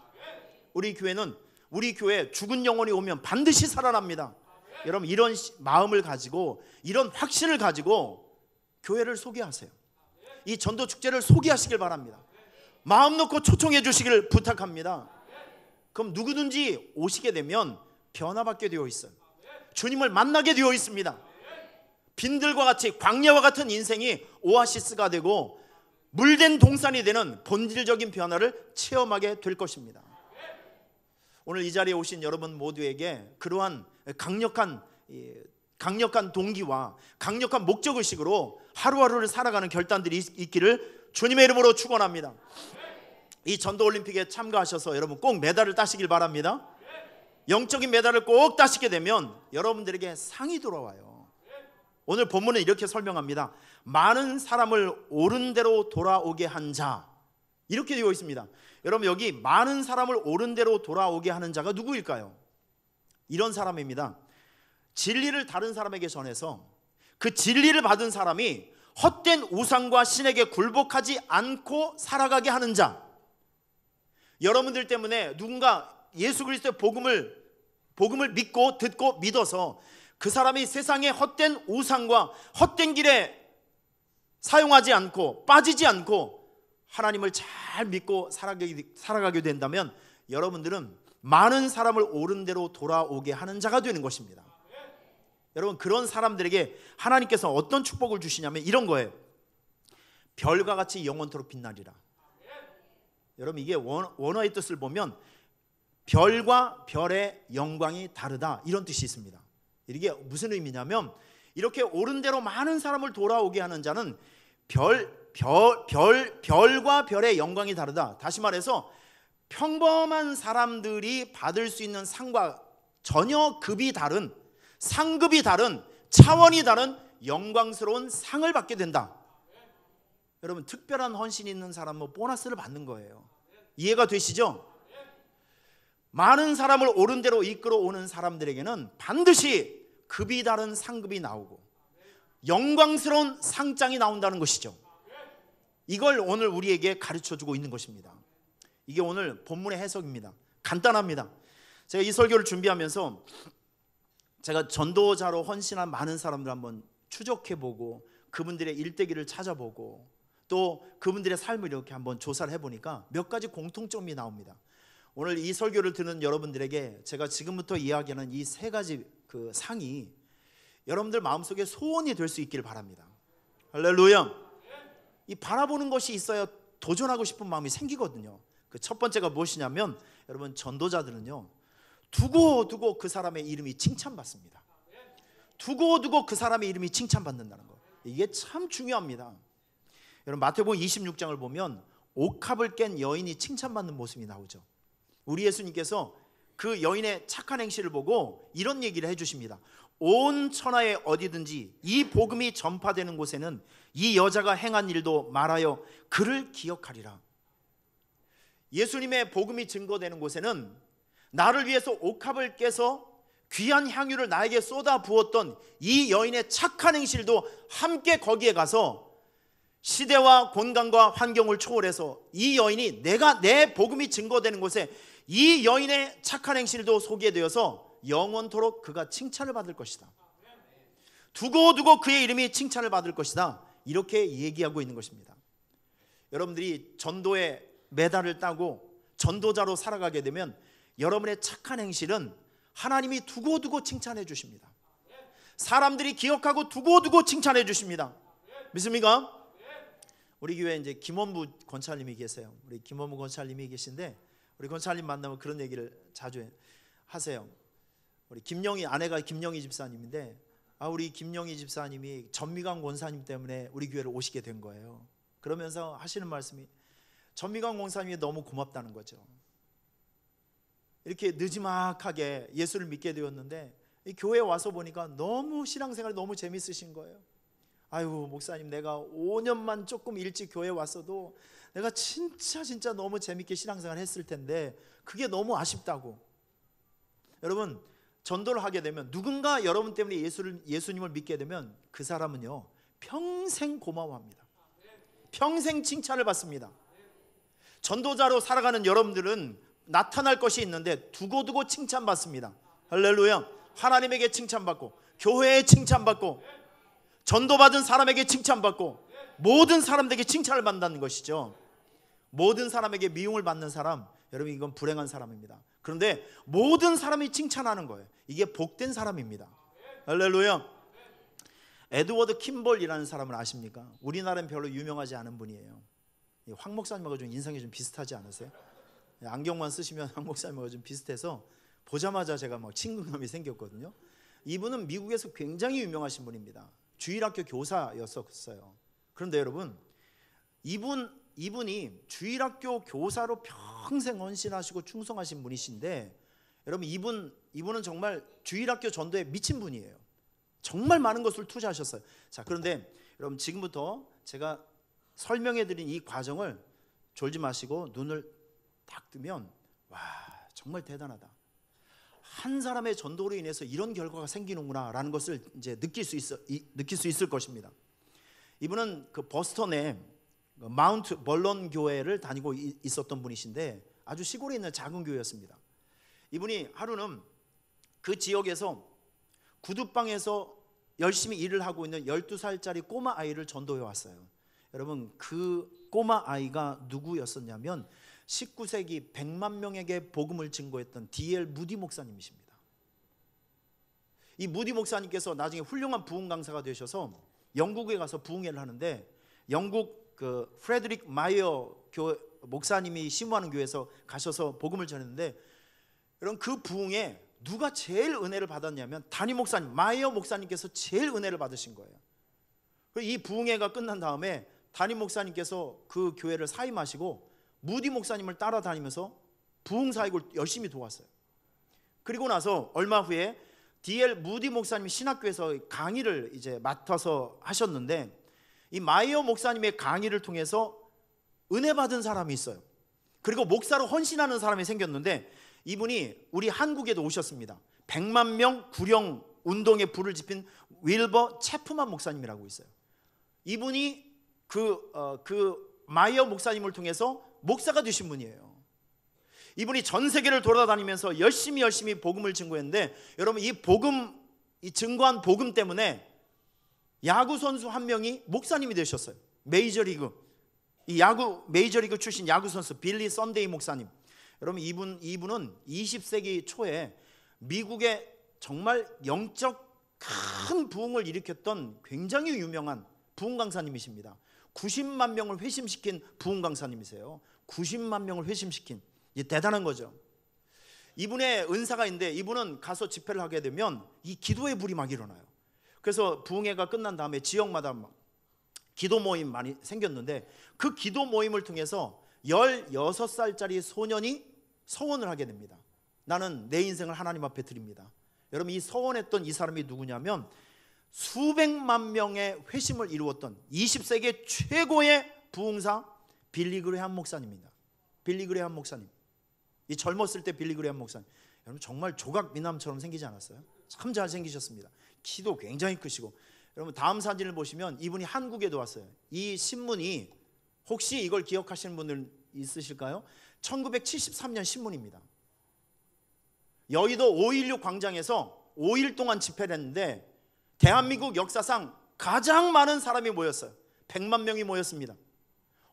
우리 교회는 우리 교회 죽은 영혼이 오면 반드시 살아납니다. 여러분 이런 마음을 가지고 이런 확신을 가지고 교회를 소개하세요. 이 전도 축제를 소개하시길 바랍니다. 마음 놓고 초청해 주시기를 부탁합니다. 그럼 누구든지 오시게 되면 변화받게 되어 있어요. 주님을 만나게 되어 있습니다. 빈들과 같이 광야와 같은 인생이 오아시스가 되고 물된 동산이 되는 본질적인 변화를 체험하게 될 것입니다. 오늘 이 자리에 오신 여러분 모두에게 그러한 강력한 동기와 강력한 목적의식으로 하루하루를 살아가는 결단들이 있기를 주님의 이름으로 축원합니다. 이 전도올림픽에 참가하셔서 여러분 꼭 메달을 따시길 바랍니다. 영적인 메달을 꼭 따시게 되면 여러분들에게 상이 돌아와요. 오늘 본문은 이렇게 설명합니다. 많은 사람을 옳은 대로 돌아오게 한 자, 이렇게 되어 있습니다. 여러분 여기 많은 사람을 옳은 대로 돌아오게 하는 자가 누구일까요? 이런 사람입니다. 진리를 다른 사람에게 전해서 그 진리를 받은 사람이 헛된 우상과 신에게 굴복하지 않고 살아가게 하는 자. 여러분들 때문에 누군가 예수 그리스도의 복음을 믿고 듣고 믿어서 그 사람이 세상의 헛된 우상과 헛된 길에 사용하지 않고 빠지지 않고 하나님을 잘 믿고 살아가게 된다면 여러분들은 많은 사람을 옳은 대로 돌아오게 하는 자가 되는 것입니다. 여러분 그런 사람들에게 하나님께서 어떤 축복을 주시냐면 이런 거예요. 별과 같이 영원토록 빛나리라. 여러분 이게 원어의 뜻을 보면 별과 별의 영광이 다르다, 이런 뜻이 있습니다. 이게 무슨 의미냐면 이렇게 옳은 대로 많은 사람을 돌아오게 하는 자는 별과 별의 영광이 다르다. 다시 말해서 평범한 사람들이 받을 수 있는 상과 전혀 급이 다른, 상급이 다른, 차원이 다른 영광스러운 상을 받게 된다. 여러분 특별한 헌신이 있는 사람은 보너스를 받는 거예요. 이해가 되시죠? 많은 사람을 옳은 대로 이끌어오는 사람들에게는 반드시 급이 다른 상급이 나오고 영광스러운 상장이 나온다는 것이죠. 이걸 오늘 우리에게 가르쳐주고 있는 것입니다. 이게 오늘 본문의 해석입니다. 간단합니다. 제가 이 설교를 준비하면서 제가 전도자로 헌신한 많은 사람들 한번 추적해보고 그분들의 일대기를 찾아보고 또 그분들의 삶을 이렇게 한번 조사를 해보니까 몇 가지 공통점이 나옵니다. 오늘 이 설교를 듣는 여러분들에게 제가 지금부터 이야기하는 이 세 가지 그 상이 여러분들 마음속에 소원이 될 수 있기를 바랍니다. 할렐루야. 이 바라보는 것이 있어야 도전하고 싶은 마음이 생기거든요. 그 첫 번째가 무엇이냐면 여러분 전도자들은요 두고 그 사람의 이름이 칭찬받습니다. 두고 그 사람의 이름이 칭찬받는다는 거, 이게 참 중요합니다. 여러분 마태복음 26장을 보면 옥합을 깬 여인이 칭찬받는 모습이 나오죠. 우리 예수님께서 그 여인의 착한 행실을 보고 이런 얘기를 해주십니다. 온 천하에 어디든지 이 복음이 전파되는 곳에는 이 여자가 행한 일도 말하여 그를 기억하리라. 예수님의 복음이 증거되는 곳에는 나를 위해서 옥합을 깨서 귀한 향유를 나에게 쏟아 부었던 이 여인의 착한 행실도 함께 거기에 가서 시대와 공간과 환경을 초월해서 이 여인이 내 복음이 증거되는 곳에 이 여인의 착한 행실도 소개되어서 영원토록 그가 칭찬을 받을 것이다. 두고 그의 이름이 칭찬을 받을 것이다. 이렇게 얘기하고 있는 것입니다. 여러분들이 전도의 메달을 따고 전도자로 살아가게 되면 여러분의 착한 행실은 하나님이 두고 칭찬해 주십니다. 사람들이 기억하고 두고 칭찬해 주십니다. 믿습니까? 우리 교회에 이제 김원부 권사님이 계세요. 우리 김원부 권사님이 계신데 우리 권사님 만나면 그런 얘기를 자주 하세요. 우리 김영희 아내가 김영희 집사님인데 우리 김영희 집사님이 전미광 권사님 때문에 우리 교회를 오시게 된 거예요. 그러면서 하시는 말씀이 전미광 권사님이 너무 고맙다는 거죠. 이렇게 느지막하게 예수를 믿게 되었는데 이 교회에 와서 보니까 너무 신앙생활이 너무 재밌으신 거예요. 아유 목사님, 내가 5년만 조금 일찍 교회에 왔어도 내가 진짜 너무 재밌게 신앙생활 했을 텐데 그게 너무 아쉽다고. 여러분 전도를 하게 되면 누군가 여러분 때문에 예수님을 믿게 되면 그 사람은요 평생 고마워합니다. 평생 칭찬을 받습니다. 전도자로 살아가는 여러분들은 나타날 것이 있는데 두고두고 칭찬받습니다. 할렐루야. 하나님에게 칭찬받고, 교회에 칭찬받고, 전도받은 사람에게 칭찬받고, 모든 사람들에게 칭찬을 받는다는 것이죠. 모든 사람에게 미움을 받는 사람, 여러분 이건 불행한 사람입니다. 그런데 모든 사람이 칭찬하는 거예요. 이게 복된 사람입니다. 할렐루야. 에드워드 킴볼이라는 사람을 아십니까? 우리나라는 별로 유명하지 않은 분이에요. 황 목사님하고 좀 인상이 좀 비슷하지 않으세요? 안경만 쓰시면 황 목사님하고 좀 비슷해서 보자마자 제가 막 친근감이 생겼거든요. 이분은 미국에서 굉장히 유명하신 분입니다. 주일학교 교사였었어요. 그런데 여러분, 이분이 주일학교 교사로 평생 헌신하시고 충성하신 분이신데, 여러분 이분은 정말 주일학교 전도에 미친 분이에요. 정말 많은 것을 투자하셨어요. 자, 그런데 여러분 지금부터 제가 설명해드린 이 과정을 졸지 마시고 눈을 딱 뜨면, 와, 정말 대단하다. 한 사람의 전도로 인해서 이런 결과가 생기는구나라는 것을 이제 느낄 수 있을 것입니다. 이분은 그 버스턴에 마운트 벌런 교회를 다니고 있었던 분이신데 아주 시골에 있는 작은 교회였습니다. 이분이 하루는 그 지역에서 구두방에서 열심히 일을 하고 있는 12살짜리 꼬마 아이를 전도해 왔어요. 여러분, 그 꼬마 아이가 누구였었냐면 19세기 100만 명에게 복음을 증거했던 D.L. 무디 목사님이십니다. 이 무디 목사님께서 나중에 훌륭한 부흥 강사가 되셔서 영국에 가서 부흥회를 하는데, 영국 그 프레드릭 마이어 목사님이 심무하는 교회에서 가셔서 복음을 전했는데, 여러분 그 부흥에 누가 제일 은혜를 받았냐면 담임 목사님, 마이어 목사님께서 제일 은혜를 받으신 거예요. 이 부흥회가 끝난 다음에 담임 목사님께서 그 교회를 사임하시고 무디 목사님을 따라다니면서 부흥 사역을 열심히 도왔어요. 그리고 나서 얼마 후에 D.L. 무디 목사님이 신학교에서 강의를 이제 맡아서 하셨는데, 이 마이어 목사님의 강의를 통해서 은혜 받은 사람이 있어요. 그리고 목사로 헌신하는 사람이 생겼는데, 이분이 우리 한국에도 오셨습니다. 100만 명 구령 운동에 불을 지핀 윌버 체프만 목사님이라고 있어요. 이분이 그 마이어 목사님을 통해서 목사가 되신 분이에요. 이분이 전 세계를 돌아다니면서 열심히 복음을 증거했는데, 여러분 이 증거한 복음 때문에 야구 선수 한 명이 목사님이 되셨어요. 메이저리그 출신 야구 선수 빌리 썬데이 목사님. 여러분 이분은 20세기 초에 미국의 정말 영적 큰 부흥을 일으켰던 굉장히 유명한 부흥 강사님이십니다. 90만 명을 회심시킨 부흥 강사님이세요. 90만 명을 회심시킨, 이게 대단한 거죠. 이분의 은사가 있는데, 이분은 가서 집회를 하게 되면 이 기도의 불이 막 일어나요. 그래서 부흥회가 끝난 다음에 지역마다 막 기도 모임 많이 생겼는데, 그 기도 모임을 통해서 16살짜리 소년이 서원을 하게 됩니다. 나는 내 인생을 하나님 앞에 드립니다. 여러분 이 서원했던 이 사람이 누구냐면 수백만 명의 회심을 이루었던 20세기 최고의 부흥사 빌리 그레함 목사님입니다. 빌리 그레함 목사님. 이 젊었을 때 빌리 그레함 목사님, 여러분 정말 조각 미남처럼 생기지 않았어요? 참 잘생기셨습니다. 키도 굉장히 크시고. 여러분 다음 사진을 보시면 이분이 한국에도 왔어요. 이 신문이 혹시 이걸 기억하시는 분들 있으실까요? 1973년 신문입니다. 여의도 5.16 광장에서 5일 동안 집회를 했는데 대한민국 역사상 가장 많은 사람이 모였어요. 100만 명이 모였습니다.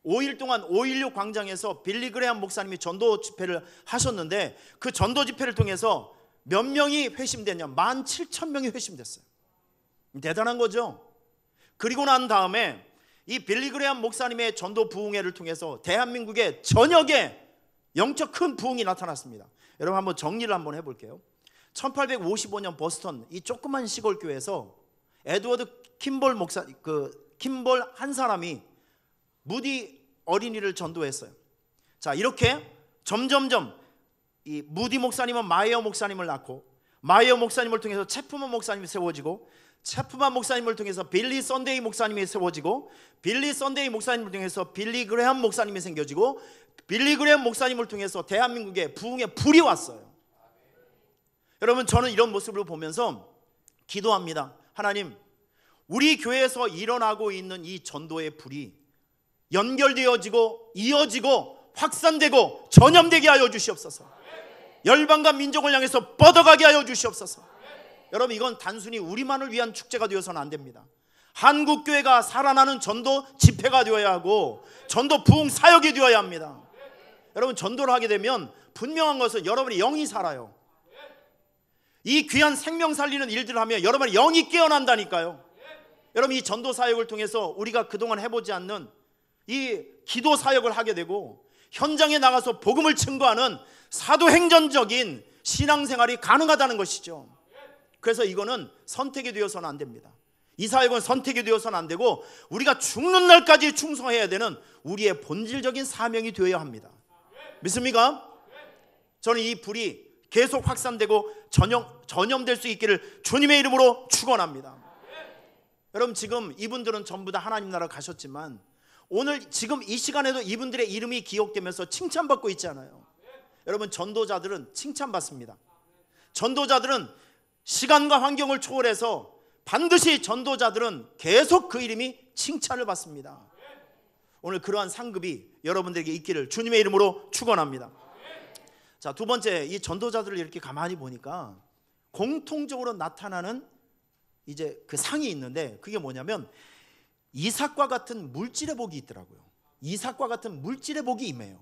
5일 동안 5.16 광장에서 빌리 그레함 목사님이 전도 집회를 하셨는데, 그 전도 집회를 통해서 몇 명이 회심됐냐? 17,000명이 회심됐어요. 대단한 거죠. 그리고 난 다음에 이 빌리 그레함 목사님의 전도 부흥회를 통해서 대한민국의 전역에 영적 큰 부흥이 나타났습니다. 여러분 한번 정리를 한번 해볼게요. 1855년 버스턴 이 조그만 시골 교회에서 에드워드 킴볼 킴볼 한 사람이 무디 어린이를 전도했어요. 자, 이렇게 점점점 이 무디 목사님은 마이어 목사님을 낳고, 마이어 목사님을 통해서 체프만 목사님이 세워지고, 체프만 목사님을 통해서 빌리 썬데이 목사님이 세워지고, 빌리 썬데이 목사님을 통해서 빌리 그레함 목사님이 생겨지고, 빌리 그레함 목사님을 통해서 대한민국에 부흥의 불이 왔어요. 여러분 저는 이런 모습을 보면서 기도합니다. 하나님, 우리 교회에서 일어나고 있는 이 전도의 불이 연결되어지고 이어지고 확산되고 전염되게 하여 주시옵소서. 열방과 민족을 향해서 뻗어가게 하여 주시옵소서. 여러분, 이건 단순히 우리만을 위한 축제가 되어서는 안 됩니다. 한국교회가 살아나는 전도 집회가 되어야 하고 전도 부흥 사역이 되어야 합니다. 여러분, 전도를 하게 되면 분명한 것은 여러분의 영이 살아요. 이 귀한 생명 살리는 일들을 하면 여러분의 영이 깨어난다니까요. 여러분, 이 전도 사역을 통해서 우리가 그동안 해보지 않는 이 기도 사역을 하게 되고 현장에 나가서 복음을 증거하는 사도행전적인 신앙생활이 가능하다는 것이죠. 그래서 이거는 선택이 되어서는 안 됩니다. 이 사역은 선택이 되어서는 안 되고 우리가 죽는 날까지 충성해야 되는 우리의 본질적인 사명이 되어야 합니다. 믿습니까? 저는 이 불이 계속 확산되고 전염될 수 있기를 주님의 이름으로 축원합니다. 여러분, 지금 이분들은 전부 다 하나님 나라 가셨지만 오늘 지금 이 시간에도 이분들의 이름이 기억되면서 칭찬받고 있잖아요. 여러분, 전도자들은 칭찬받습니다. 전도자들은 시간과 환경을 초월해서 반드시 전도자들은 계속 그 이름이 칭찬을 받습니다. 오늘 그러한 상급이 여러분들에게 있기를 주님의 이름으로 축원합니다. 자, 두 번째, 이 전도자들을 이렇게 가만히 보니까 공통적으로 나타나는 이제 그 상이 있는데 그게 뭐냐면 이삭과 같은 물질의 복이 있더라고요. 이삭과 같은 물질의 복이 임해요.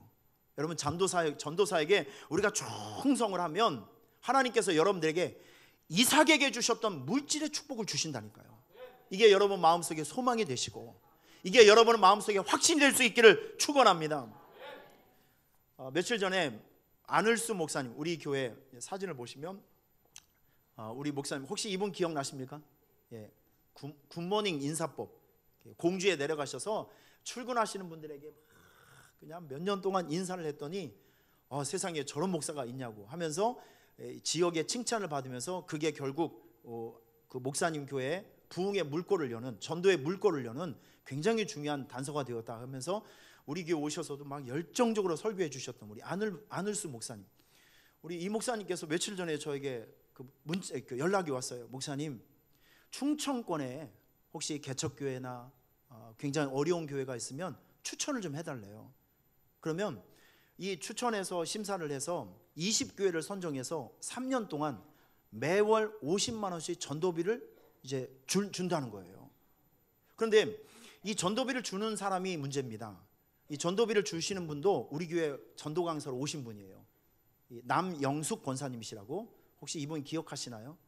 여러분, 전도사에게 우리가 충성을 하면 하나님께서 여러분들에게 이삭에게 주셨던 물질의 축복을 주신다니까요. 이게 여러분 마음속에 소망이 되시고 이게 여러분 마음속에 확신이 될 수 있기를 축원합니다. 며칠 전에 안을수 목사님, 우리 교회 사진을 보시면 우리 목사님 혹시 이분 기억나십니까? 예, 굿모닝 인사법 공주에 내려가셔서 출근하시는 분들에게 그냥 몇 년 동안 인사를 했더니 세상에 저런 목사가 있냐고 하면서 지역의 칭찬을 받으면서 그게 결국 그 목사님 교회에 부흥의 물꼬를 여는, 전도의 물꼬를 여는 굉장히 중요한 단서가 되었다 하면서 우리 교회 오셔서도 막 열정적으로 설교해 주셨던 우리 안을수 목사님, 우리 이 목사님께서 며칠 전에 저에게 그 연락이 왔어요. 목사님, 충청권에 혹시 개척교회나 굉장히 어려운 교회가 있으면 추천을 좀 해달래요. 그러면 이 추천해서 심사를 해서 20교회를 선정해서 3년 동안 매월 50만 원씩 전도비를 이제 준다는 거예요. 그런데 이 전도비를 주는 사람이 문제입니다. 이 전도비를 주시는 분도 우리 교회 전도 강사로 오신 분이에요. 남영숙 권사님이시라고, 혹시 이분 기억하시나요?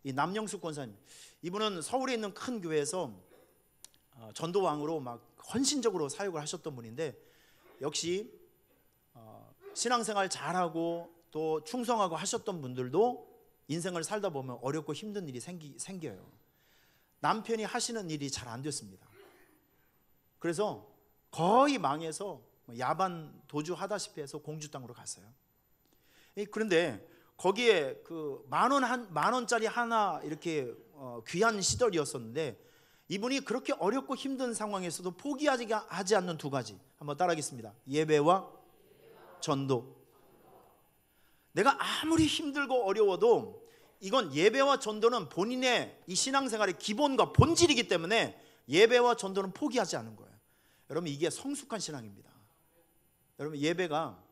이 남영숙 권사님, 이분은 서울에 있는 큰 교회에서 전도왕으로 막 헌신적으로 사역을 하셨던 분인데 역시 신앙생활 잘하고 또 충성하고 하셨던 분들도 인생을 살다 보면 어렵고 힘든 일이 생겨요. 남편이 하시는 일이 잘 안 됐습니다. 그래서 거의 망해서 야반 도주하다시피 해서 공주 땅으로 갔어요. 그런데 거기에 그 만 원짜리 하나 이렇게 귀한 시절이었었는데 이분이 그렇게 어렵고 힘든 상황에서도 포기하지 않는 두 가지, 한번 따라하겠습니다. 예배와 전도. 내가 아무리 힘들고 어려워도 이건 예배와 전도는 본인의 이 신앙생활의 기본과 본질이기 때문에 예배와 전도는 포기하지 않는 거예요. 여러분, 이게 성숙한 신앙입니다. 여러분, 예배가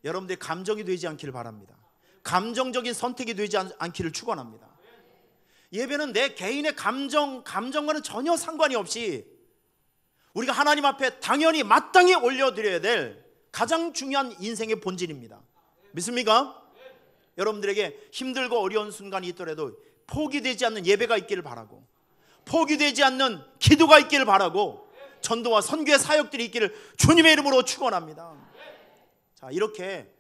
여러분들의 감정이 되지 않기를 바랍니다. 감정적인 선택이 되지 않기를 축원합니다. 예배는 내 개인의 감정과는 전혀 상관이 없이 우리가 하나님 앞에 당연히 마땅히 올려드려야 될 가장 중요한 인생의 본질입니다. 믿습니까? 여러분들에게 힘들고 어려운 순간이 있더라도 포기되지 않는 예배가 있기를 바라고, 포기되지 않는 기도가 있기를 바라고, 전도와 선교의 사역들이 있기를 주님의 이름으로 축원합니다. 자, 이렇게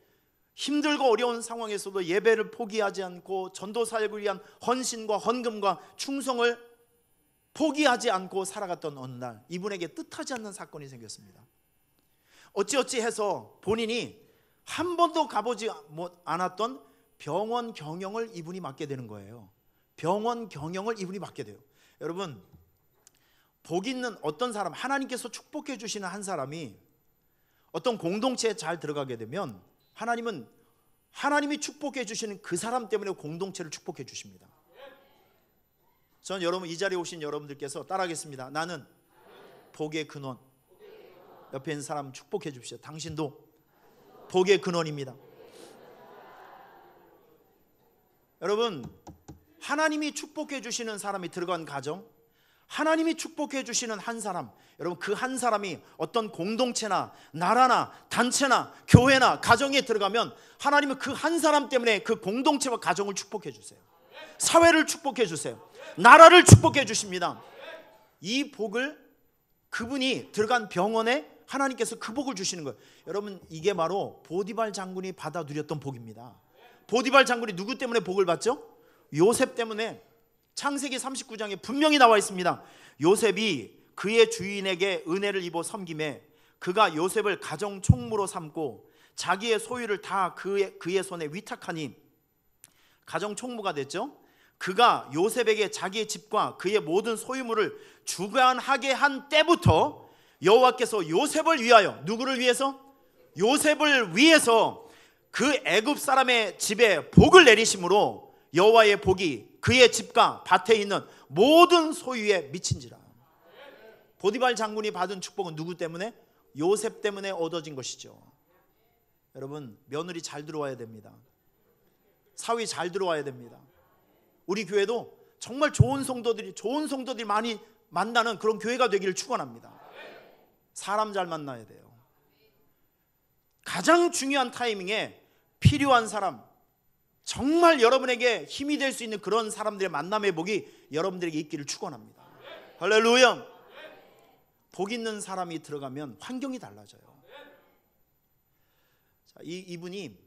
힘들고 어려운 상황에서도 예배를 포기하지 않고 전도 사역을 위한 헌신과 헌금과 충성을 포기하지 않고 살아갔던 어느 날 이분에게 뜻하지 않는 사건이 생겼습니다. 어찌어찌 해서 본인이 한 번도 가보지 않았던 병원 경영을 이분이 맡게 되는 거예요. 병원 경영을 이분이 맡게 돼요. 여러분, 복 있는 어떤 사람, 하나님께서 축복해 주시는 한 사람이 어떤 공동체에 잘 들어가게 되면 하나님이 축복해 주시는 그 사람 때문에 공동체를 축복해 주십니다. 전 여러분, 이 자리에 오신 여러분들께서 따라하겠습니다. 나는 복의 근원, 옆에 있는 사람 축복해 주십시오. 당신도 복의 근원입니다. 여러분, 하나님이 축복해 주시는 사람이 들어간 가정, 하나님이 축복해 주시는 한 사람, 여러분 그 한 사람이 어떤 공동체나 나라나 단체나 교회나 가정에 들어가면 하나님은 그 한 사람 때문에 그 공동체와 가정을 축복해 주세요. 사회를 축복해 주세요. 나라를 축복해 주십니다. 이 복을 그분이 들어간 병원에 하나님께서 그 복을 주시는 거예요. 여러분, 이게 바로 보디발 장군이 받아 누렸던 복입니다. 보디발 장군이 누구 때문에 복을 받죠? 요셉 때문에. 창세기 39장에 분명히 나와 있습니다. 요셉이 그의 주인에게 은혜를 입어 섬김에 그가 요셉을 가정 총무로 삼고 자기의 소유를 다 그의 손에 위탁하니 가정 총무가 됐죠. 그가 요셉에게 자기의 집과 그의 모든 소유물을 주관하게 한 때부터 여호와께서 요셉을 위하여, 누구를 위해서? 요셉을 위해서 그 애굽 사람의 집에 복을 내리심으로 여호와의 복이 그의 집과 밭에 있는 모든 소유에 미친지라. 보디발 장군이 받은 축복은 누구 때문에? 요셉 때문에 얻어진 것이죠. 여러분, 며느리 잘 들어와야 됩니다. 사위 잘 들어와야 됩니다. 우리 교회도 정말 좋은 성도들이 많이 만나는 그런 교회가 되기를 축원합니다. 사람 잘 만나야 돼요. 가장 중요한 타이밍에 필요한 사람, 정말 여러분에게 힘이 될 수 있는 그런 사람들의 만남의 복이 여러분들에게 있기를 축원합니다. 할렐루야. 복 있는 사람이 들어가면 환경이 달라져요. 자, 이분이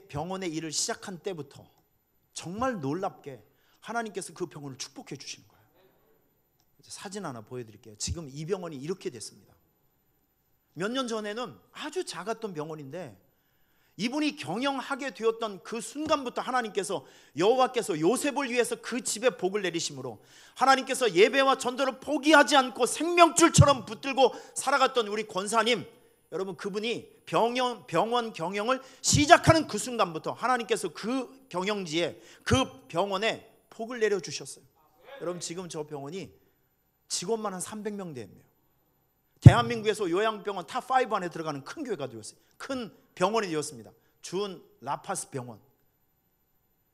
병원의 일을 시작한 때부터 정말 놀랍게 하나님께서 그 병원을 축복해 주시는 거예요. 사진 하나 보여드릴게요. 지금 이 병원이 이렇게 됐습니다. 몇 년 전에는 아주 작았던 병원인데 이분이 경영하게 되었던 그 순간부터 하나님께서, 여호와께서 요셉을 위해서 그 집에 복을 내리심으로 하나님께서 예배와 전도를 포기하지 않고 생명줄처럼 붙들고 살아갔던 우리 권사님, 여러분 그분이 병원 경영을 시작하는 그 순간부터 하나님께서 그 경영지에, 그 병원에 복을 내려주셨어요. 여러분 지금 저 병원이 직원만 한 300명 되네요. 대한민국에서 요양병원 탑5 안에 들어가는 큰 교회가 되었어요. 큰 병원이 되었습니다. 준 라파스 병원.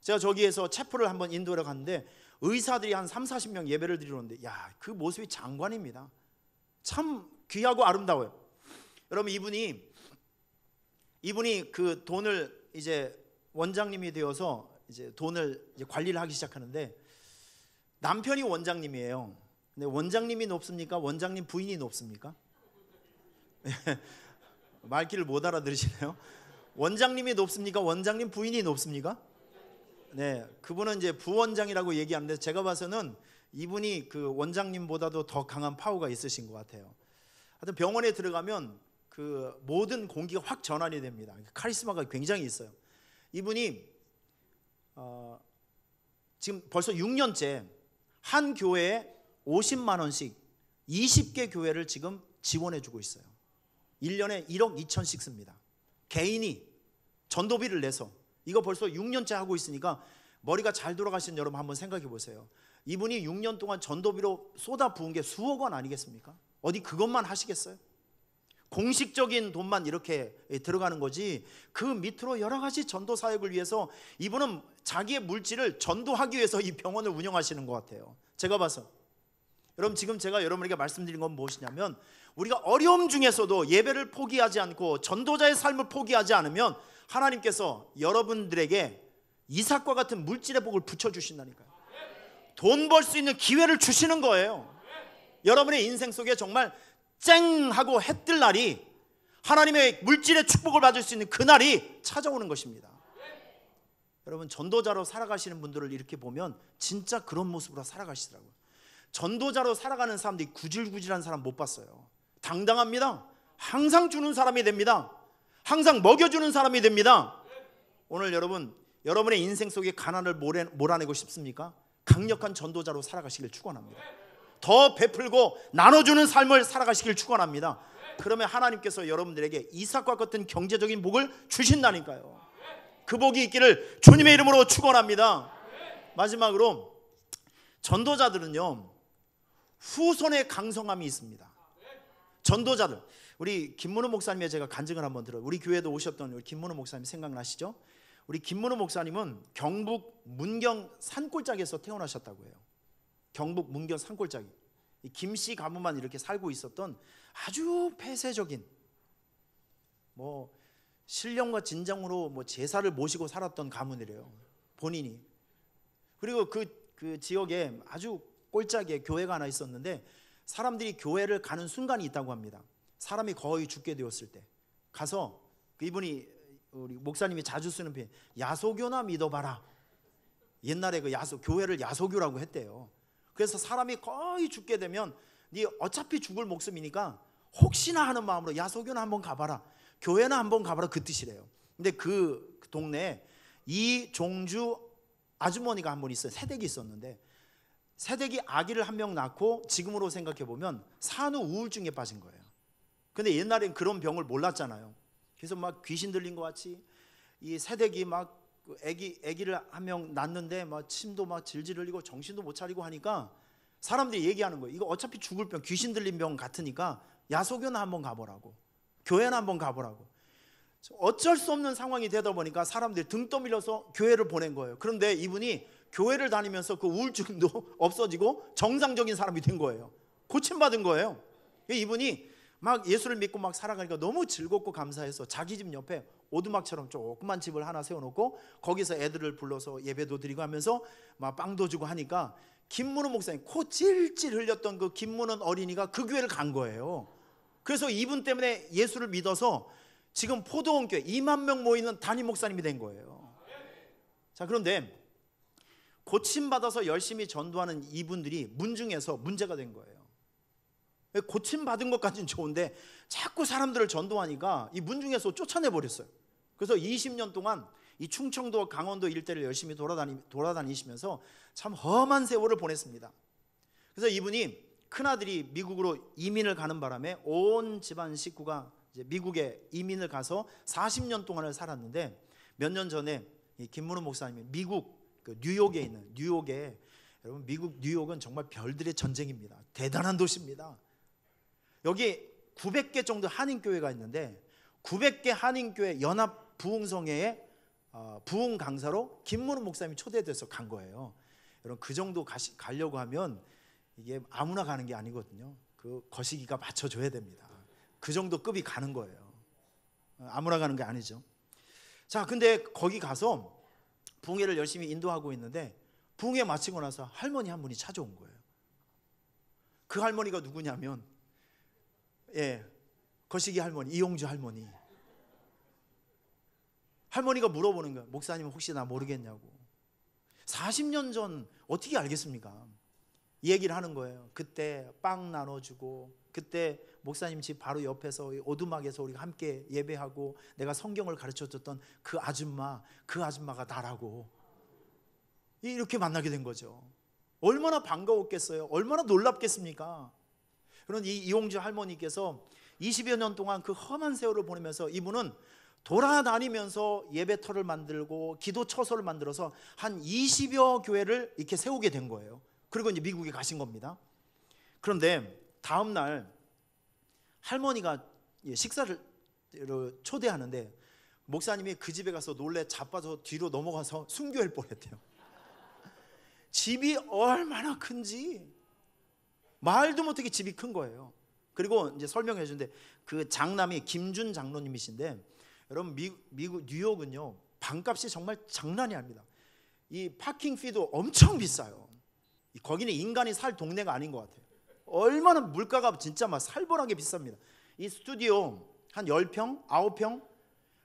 제가 저기에서 체포를 한번 인도를 갔는데 의사들이 한 30-40명 예배를 드리는데, 야, 그 모습이 장관입니다. 참 귀하고 아름다워요. 여러분 이분이 그 돈을 이제 원장님이 되어서 이제 돈을 이제 관리를 하기 시작하는데, 남편이 원장님이에요. 근데 원장님이 높습니까? 원장님 부인이 높습니까? 말귀를 못 알아들으시네요. 원장님이 높습니까? 원장님 부인이 높습니까? 네, 그분은 이제 부원장이라고 얘기하는데 제가 봐서는 이분이 그 원장님보다도 더 강한 파워가 있으신 것 같아요. 하여튼 병원에 들어가면 그 모든 공기가 확 전환이 됩니다. 카리스마가 굉장히 있어요. 이분이 지금 벌써 6년째 한 교회에 50만 원씩 20개 교회를 지금 지원해 주고 있어요. 1년에 1억 2천씩 씁니다. 개인이 전도비를 내서. 이거 벌써 6년째 하고 있으니까 머리가 잘 돌아가시는 여러분 한번 생각해 보세요. 이분이 6년 동안 전도비로 쏟아 부은 게 수억 원 아니겠습니까? 어디 그것만 하시겠어요? 공식적인 돈만 이렇게 들어가는 거지, 그 밑으로 여러 가지 전도 사역을 위해서 이분은 자기의 물질을 전도하기 위해서 이 병원을 운영하시는 것 같아요. 제가 봐서. 여러분 지금 제가 여러분에게 말씀드린 건 무엇이냐면, 우리가 어려움 중에서도 예배를 포기하지 않고 전도자의 삶을 포기하지 않으면 하나님께서 여러분들에게 이삭과 같은 물질의 복을 붙여주신다니까요. 돈 벌 수 있는 기회를 주시는 거예요. 여러분의 인생 속에 정말 쨍 하고 해 뜰 날이, 하나님의 물질의 축복을 받을 수 있는 그날이 찾아오는 것입니다. 여러분 전도자로 살아가시는 분들을 이렇게 보면 진짜 그런 모습으로 살아가시더라고요. 전도자로 살아가는 사람들이 구질구질한 사람 못 봤어요. 당당합니다. 항상 주는 사람이 됩니다. 항상 먹여주는 사람이 됩니다. 오늘 여러분의 인생 속에 가난을 몰아내고 싶습니까? 강력한 전도자로 살아가시길 축원합니다. 더 베풀고 나눠주는 삶을 살아가시길 축원합니다. 그러면 하나님께서 여러분들에게 이삭과 같은 경제적인 복을 주신다니까요. 그 복이 있기를 주님의 이름으로 축원합니다. 마지막으로 전도자들은요, 후손의 강성함이 있습니다. 전도자들. 우리 김문호 목사님의 제가 간증을 한번 들어요. 우리 교회도 오셨던 우리 김문호 목사님 생각나시죠? 우리 김문호 목사님은 경북 문경 산골짜기에서 태어나셨다고 해요. 경북 문경 산골짜기. 이 김씨 가문만 이렇게 살고 있었던 아주 폐쇄적인, 뭐 신령과 진정으로 뭐 제사를 모시고 살았던 가문이래요, 본인이. 그리고 그 지역에 아주 꼴짝이에 교회가 하나 있었는데 사람들이 교회를 가는 순간이 있다고 합니다. 사람이 거의 죽게 되었을 때 가서 이분이, 우리 목사님이 자주 쓰는 표현, 야소교나 믿어봐라. 옛날에 그 교회를 야소교라고 했대요. 그래서 사람이 거의 죽게 되면 네 어차피 죽을 목숨이니까 혹시나 하는 마음으로 야소교나 한번 가봐라, 교회나 한번 가봐라, 그 뜻이래요. 근데 그 동네에 이종주 아주머니가 한 분 있어요. 새댁이 있었는데 새댁이 아기를 한 명 낳고 지금으로 생각해 보면 산후 우울증에 빠진 거예요. 근데 옛날엔 그런 병을 몰랐잖아요. 그래서 막 귀신 들린 것 같이 이 새댁이 막 아기를 한 명 낳는데 막 침도 막 질질 흘리고 정신도 못 차리고 하니까 사람들이 얘기하는 거예요. 이거 어차피 죽을 병, 귀신 들린 병 같으니까 야소교나 한번 가보라고, 교회나 한번 가보라고. 어쩔 수 없는 상황이 되다 보니까 사람들이 등 떠밀려서 교회를 보낸 거예요. 그런데 이분이 교회를 다니면서 그 우울증도 없어지고 정상적인 사람이 된 거예요. 고침받은 거예요. 이분이 막 예수를 믿고 막 살아가니까 너무 즐겁고 감사해서 자기 집 옆에 오두막처럼 조그만 집을 하나 세워놓고 거기서 애들을 불러서 예배도 드리고 하면서 막 빵도 주고 하니까 김문호 목사님, 코 찔찔 흘렸던 그 김문호 어린이가 그 교회를 간 거예요. 그래서 이분 때문에 예수를 믿어서 지금 포도원 교회 2만 명 모이는 담임 목사님이 된 거예요. 자, 그런데 고침받아서 열심히 전도하는 이분들이 문중에서 문제가 된 거예요. 고침받은 것까지는 좋은데 자꾸 사람들을 전도하니까 이 문중에서 쫓아내버렸어요. 그래서 20년 동안 이 충청도 강원도 일대를 열심히 돌아다니시면서 참 험한 세월을 보냈습니다. 그래서 이분이 큰아들이 미국으로 이민을 가는 바람에 온 집안 식구가 이제 미국에 이민을 가서 40년 동안을 살았는데 몇 년 전에 이 김문호 목사님이 미국 그 뉴욕에 있는, 뉴욕에, 여러분 미국 뉴욕은 정말 별들의 전쟁입니다. 대단한 도시입니다. 여기 900개 정도 한인교회가 있는데 900개 한인교회 연합 부흥성회에 부흥 강사로 김문호 목사님이 초대돼서 간 거예요. 여러분 그 정도 가려고 하면 이게 아무나 가는 게 아니거든요. 그 거시기가 맞춰줘야 됩니다. 그 정도 급이 가는 거예요. 아무나 가는 게 아니죠. 자, 근데 거기 가서 부흥회를 열심히 인도하고 있는데 부흥회 마치고 나서 할머니 한 분이 찾아온 거예요. 그 할머니가 누구냐면 거시기 할머니, 이용주 할머니. 할머니가 물어보는 거예요. 목사님 혹시 나 모르겠냐고. 40년 전 어떻게 알겠습니까? 이 얘기를 하는 거예요. 그때 빵 나눠주고, 그때 목사님 집 바로 옆에서 오두막에서 우리가 함께 예배하고 내가 성경을 가르쳐줬던 그 아줌마가 나라고. 이렇게 만나게 된 거죠. 얼마나 반가웠겠어요. 얼마나 놀랍겠습니까? 그런 이용주 할머니께서 20여 년 동안 그 험한 세월을 보내면서 이분은 돌아다니면서 예배터를 만들고 기도 처소를 만들어서 한 20여 교회를 이렇게 세우게 된 거예요. 그리고 이제 미국에 가신 겁니다. 그런데 다음 날 할머니가 식사를 초대하는데 목사님이 그 집에 가서 놀래 자빠져 뒤로 넘어가서 순교할 뻔했대요. 집이 얼마나 큰지 말도 못하게 집이 큰 거예요. 그리고 이제 설명해 주는데 그 장남이 김준 장로님이신데 여러분 미국 뉴욕은요 방값이 정말 장난이 아닙니다. 이 파킹 피도 엄청 비싸요. 거기는 인간이 살 동네가 아닌 것 같아요. 얼마나 물가가 진짜 막 살벌하게 비쌉니다. 이 스튜디오 한 10평, 9평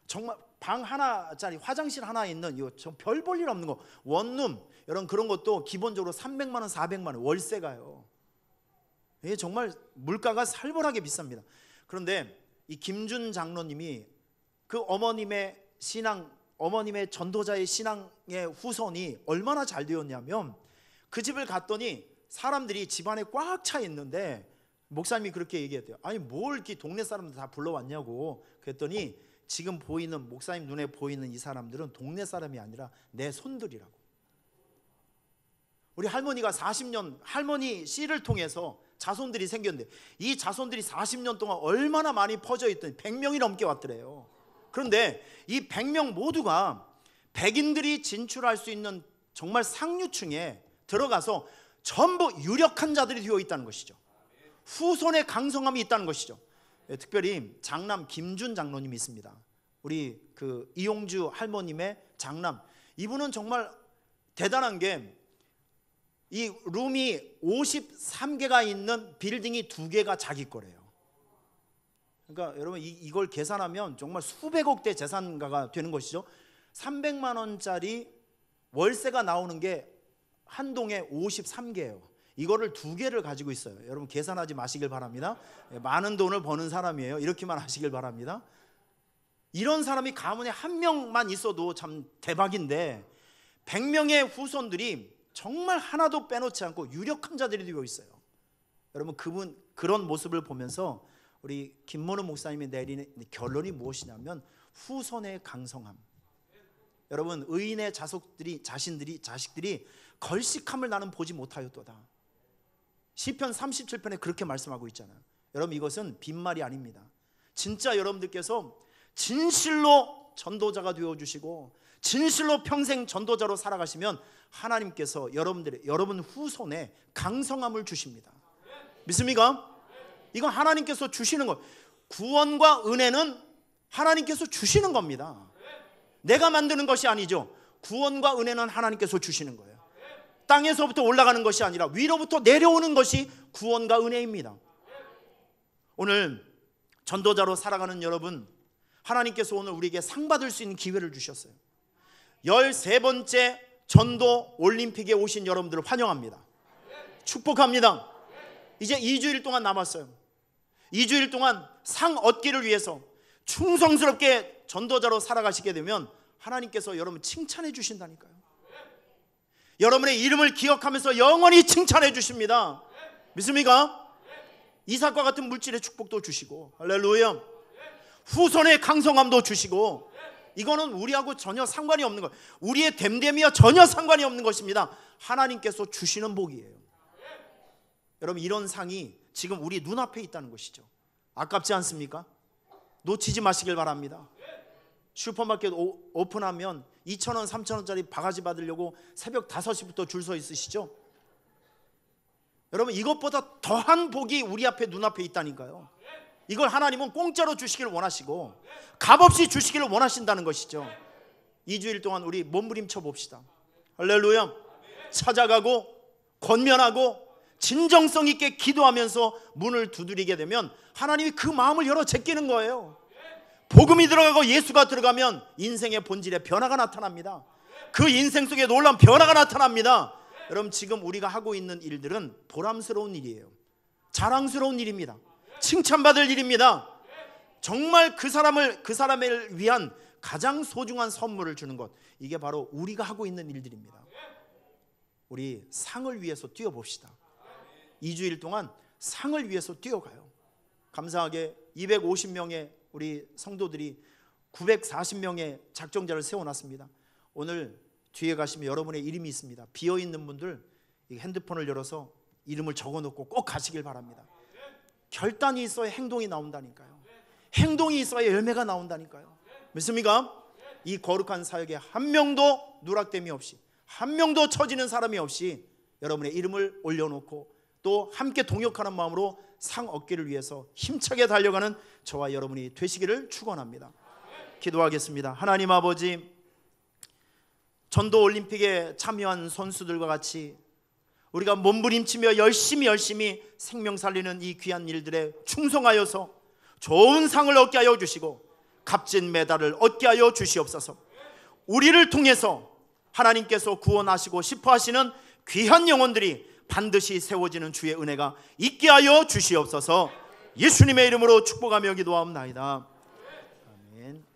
정말 방 하나짜리 화장실 하나 있는 별 볼 일 없는 거 원룸 이런 그런 것도 기본적으로 300만 원, 400만 원 월세가요. 이게 정말 물가가 살벌하게 비쌉니다. 그런데 이 김준 장로님이 그 어머님의 신앙, 어머님의 전도자의 신앙의 후손이 얼마나 잘 되었냐면 그 집을 갔더니 사람들이 집안에 꽉 차 있는데 목사님이 그렇게 얘기했대요. 아니 뭘 이렇게 동네 사람들 다 불러왔냐고. 그랬더니 지금 보이는 목사님 눈에 보이는 이 사람들은 동네 사람이 아니라 내 손들이라고. 우리 할머니가 40년 할머니 씨를 통해서 자손들이 생겼는데 이 자손들이 40년 동안 얼마나 많이 퍼져 있더니 100명이 넘게 왔더래요. 그런데 이 100명 모두가 백인들이 진출할 수 있는 정말 상류층에 들어가서 전부 유력한 자들이 되어 있다는 것이죠. 후손의 강성함이 있다는 것이죠. 특별히 장남 김준 장로님이 있습니다. 우리 그 이용주 할머님의 장남, 이분은 정말 대단한 게 이 룸이 53개가 있는 빌딩이 2개가 자기 거래요. 그러니까 여러분 이걸 계산하면 정말 수백억대 재산가가 되는 것이죠. 300만 원짜리 월세가 나오는 게 한 동에 53개예요. 이거를 2개를 가지고 있어요. 여러분 계산하지 마시길 바랍니다. 많은 돈을 버는 사람이에요. 이렇게만 하시길 바랍니다. 이런 사람이 가문에 한 명만 있어도 참 대박인데 100명의 후손들이 정말 하나도 빼놓지 않고 유력한 자들이 되어 있어요. 여러분 그런 모습을 보면서 우리 김문우 목사님이 내리는 결론이 무엇이냐면 후손의 강성함. 여러분 의인의 자식들이 걸식함을 나는 보지 못하였도다. 시편 37편에 그렇게 말씀하고 있잖아요. 여러분 이것은 빈말이 아닙니다. 진짜 여러분들께서 진실로 전도자가 되어주시고 진실로 평생 전도자로 살아가시면 하나님께서 여러분 후손에 강성함을 주십니다. 믿습니까? 이건 하나님께서 주시는 것. 구원과 은혜는 하나님께서 주시는 겁니다. 내가 만드는 것이 아니죠. 구원과 은혜는 하나님께서 주시는 거예요. 땅에서부터 올라가는 것이 아니라 위로부터 내려오는 것이 구원과 은혜입니다. 오늘 전도자로 살아가는 여러분, 하나님께서 오늘 우리에게 상 받을 수 있는 기회를 주셨어요. 13번째 전도 올림픽에 오신 여러분들을 환영합니다. 축복합니다. 이제 2주일 동안 남았어요. 2주일 동안 상 얻기를 위해서 충성스럽게 전도자로 살아가시게 되면 하나님께서 여러분 칭찬해 주신다니까요. 여러분의 이름을 기억하면서 영원히 칭찬해 주십니다. 믿습니까? 이삭과 같은 물질의 축복도 주시고, 할렐루야. 후손의 강성함도 주시고, 이거는 우리하고 전혀 상관이 없는 거예요. 우리의 됨됨이와 전혀 상관이 없는 것입니다. 하나님께서 주시는 복이에요. 여러분 이런 상이 지금 우리 눈앞에 있다는 것이죠. 아깝지 않습니까? 놓치지 마시길 바랍니다. 슈퍼마켓 오픈하면 2,000원, 3,000원짜리 바가지 받으려고 새벽 5시부터 줄 서 있으시죠? 여러분 이것보다 더한 복이 우리 앞에 눈앞에 있다니까요. 이걸 하나님은 공짜로 주시기를 원하시고 값없이 주시기를 원하신다는 것이죠. 2주일 동안 우리 몸부림쳐 봅시다. 할렐루야. 찾아가고 권면하고 진정성 있게 기도하면서 문을 두드리게 되면 하나님이 그 마음을 열어 제끼는 거예요. 복음이 들어가고 예수가 들어가면 인생의 본질에 변화가 나타납니다. 그 인생 속에 놀라운 변화가 나타납니다. 여러분 지금 우리가 하고 있는 일들은 보람스러운 일이에요. 자랑스러운 일입니다. 칭찬받을 일입니다. 정말 그 사람을 위한 가장 소중한 선물을 주는 것, 이게 바로 우리가 하고 있는 일들입니다. 우리 상을 위해서 뛰어봅시다. 2주일 동안 상을 위해서 뛰어가요. 감사하게 250명의 우리 성도들이 940명의 작정자를 세워놨습니다. 오늘 뒤에 가시면 여러분의 이름이 있습니다. 비어있는 분들 핸드폰을 열어서 이름을 적어놓고 꼭 가시길 바랍니다. 결단이 있어야 행동이 나온다니까요. 행동이 있어야 열매가 나온다니까요. 믿습니까? 이 거룩한 사역에 한 명도 누락됨이 없이, 한 명도 처지는 사람이 없이 여러분의 이름을 올려놓고 또 함께 동역하는 마음으로 상 얻기를 위해서 힘차게 달려가는 저와 여러분이 되시기를 축원합니다. 기도하겠습니다. 하나님 아버지, 전도 올림픽에 참여한 선수들과 같이 우리가 몸부림치며 열심히 생명 살리는 이 귀한 일들에 충성하여서 좋은 상을 얻게 하여 주시고 값진 메달을 얻게 하여 주시옵소서. 우리를 통해서 하나님께서 구원하시고 싶어 하시는 귀한 영혼들이 반드시 세워지는 주의 은혜가 있게 하여 주시옵소서. 예수님의 이름으로 축복하며 기도하옵나이다. 아멘.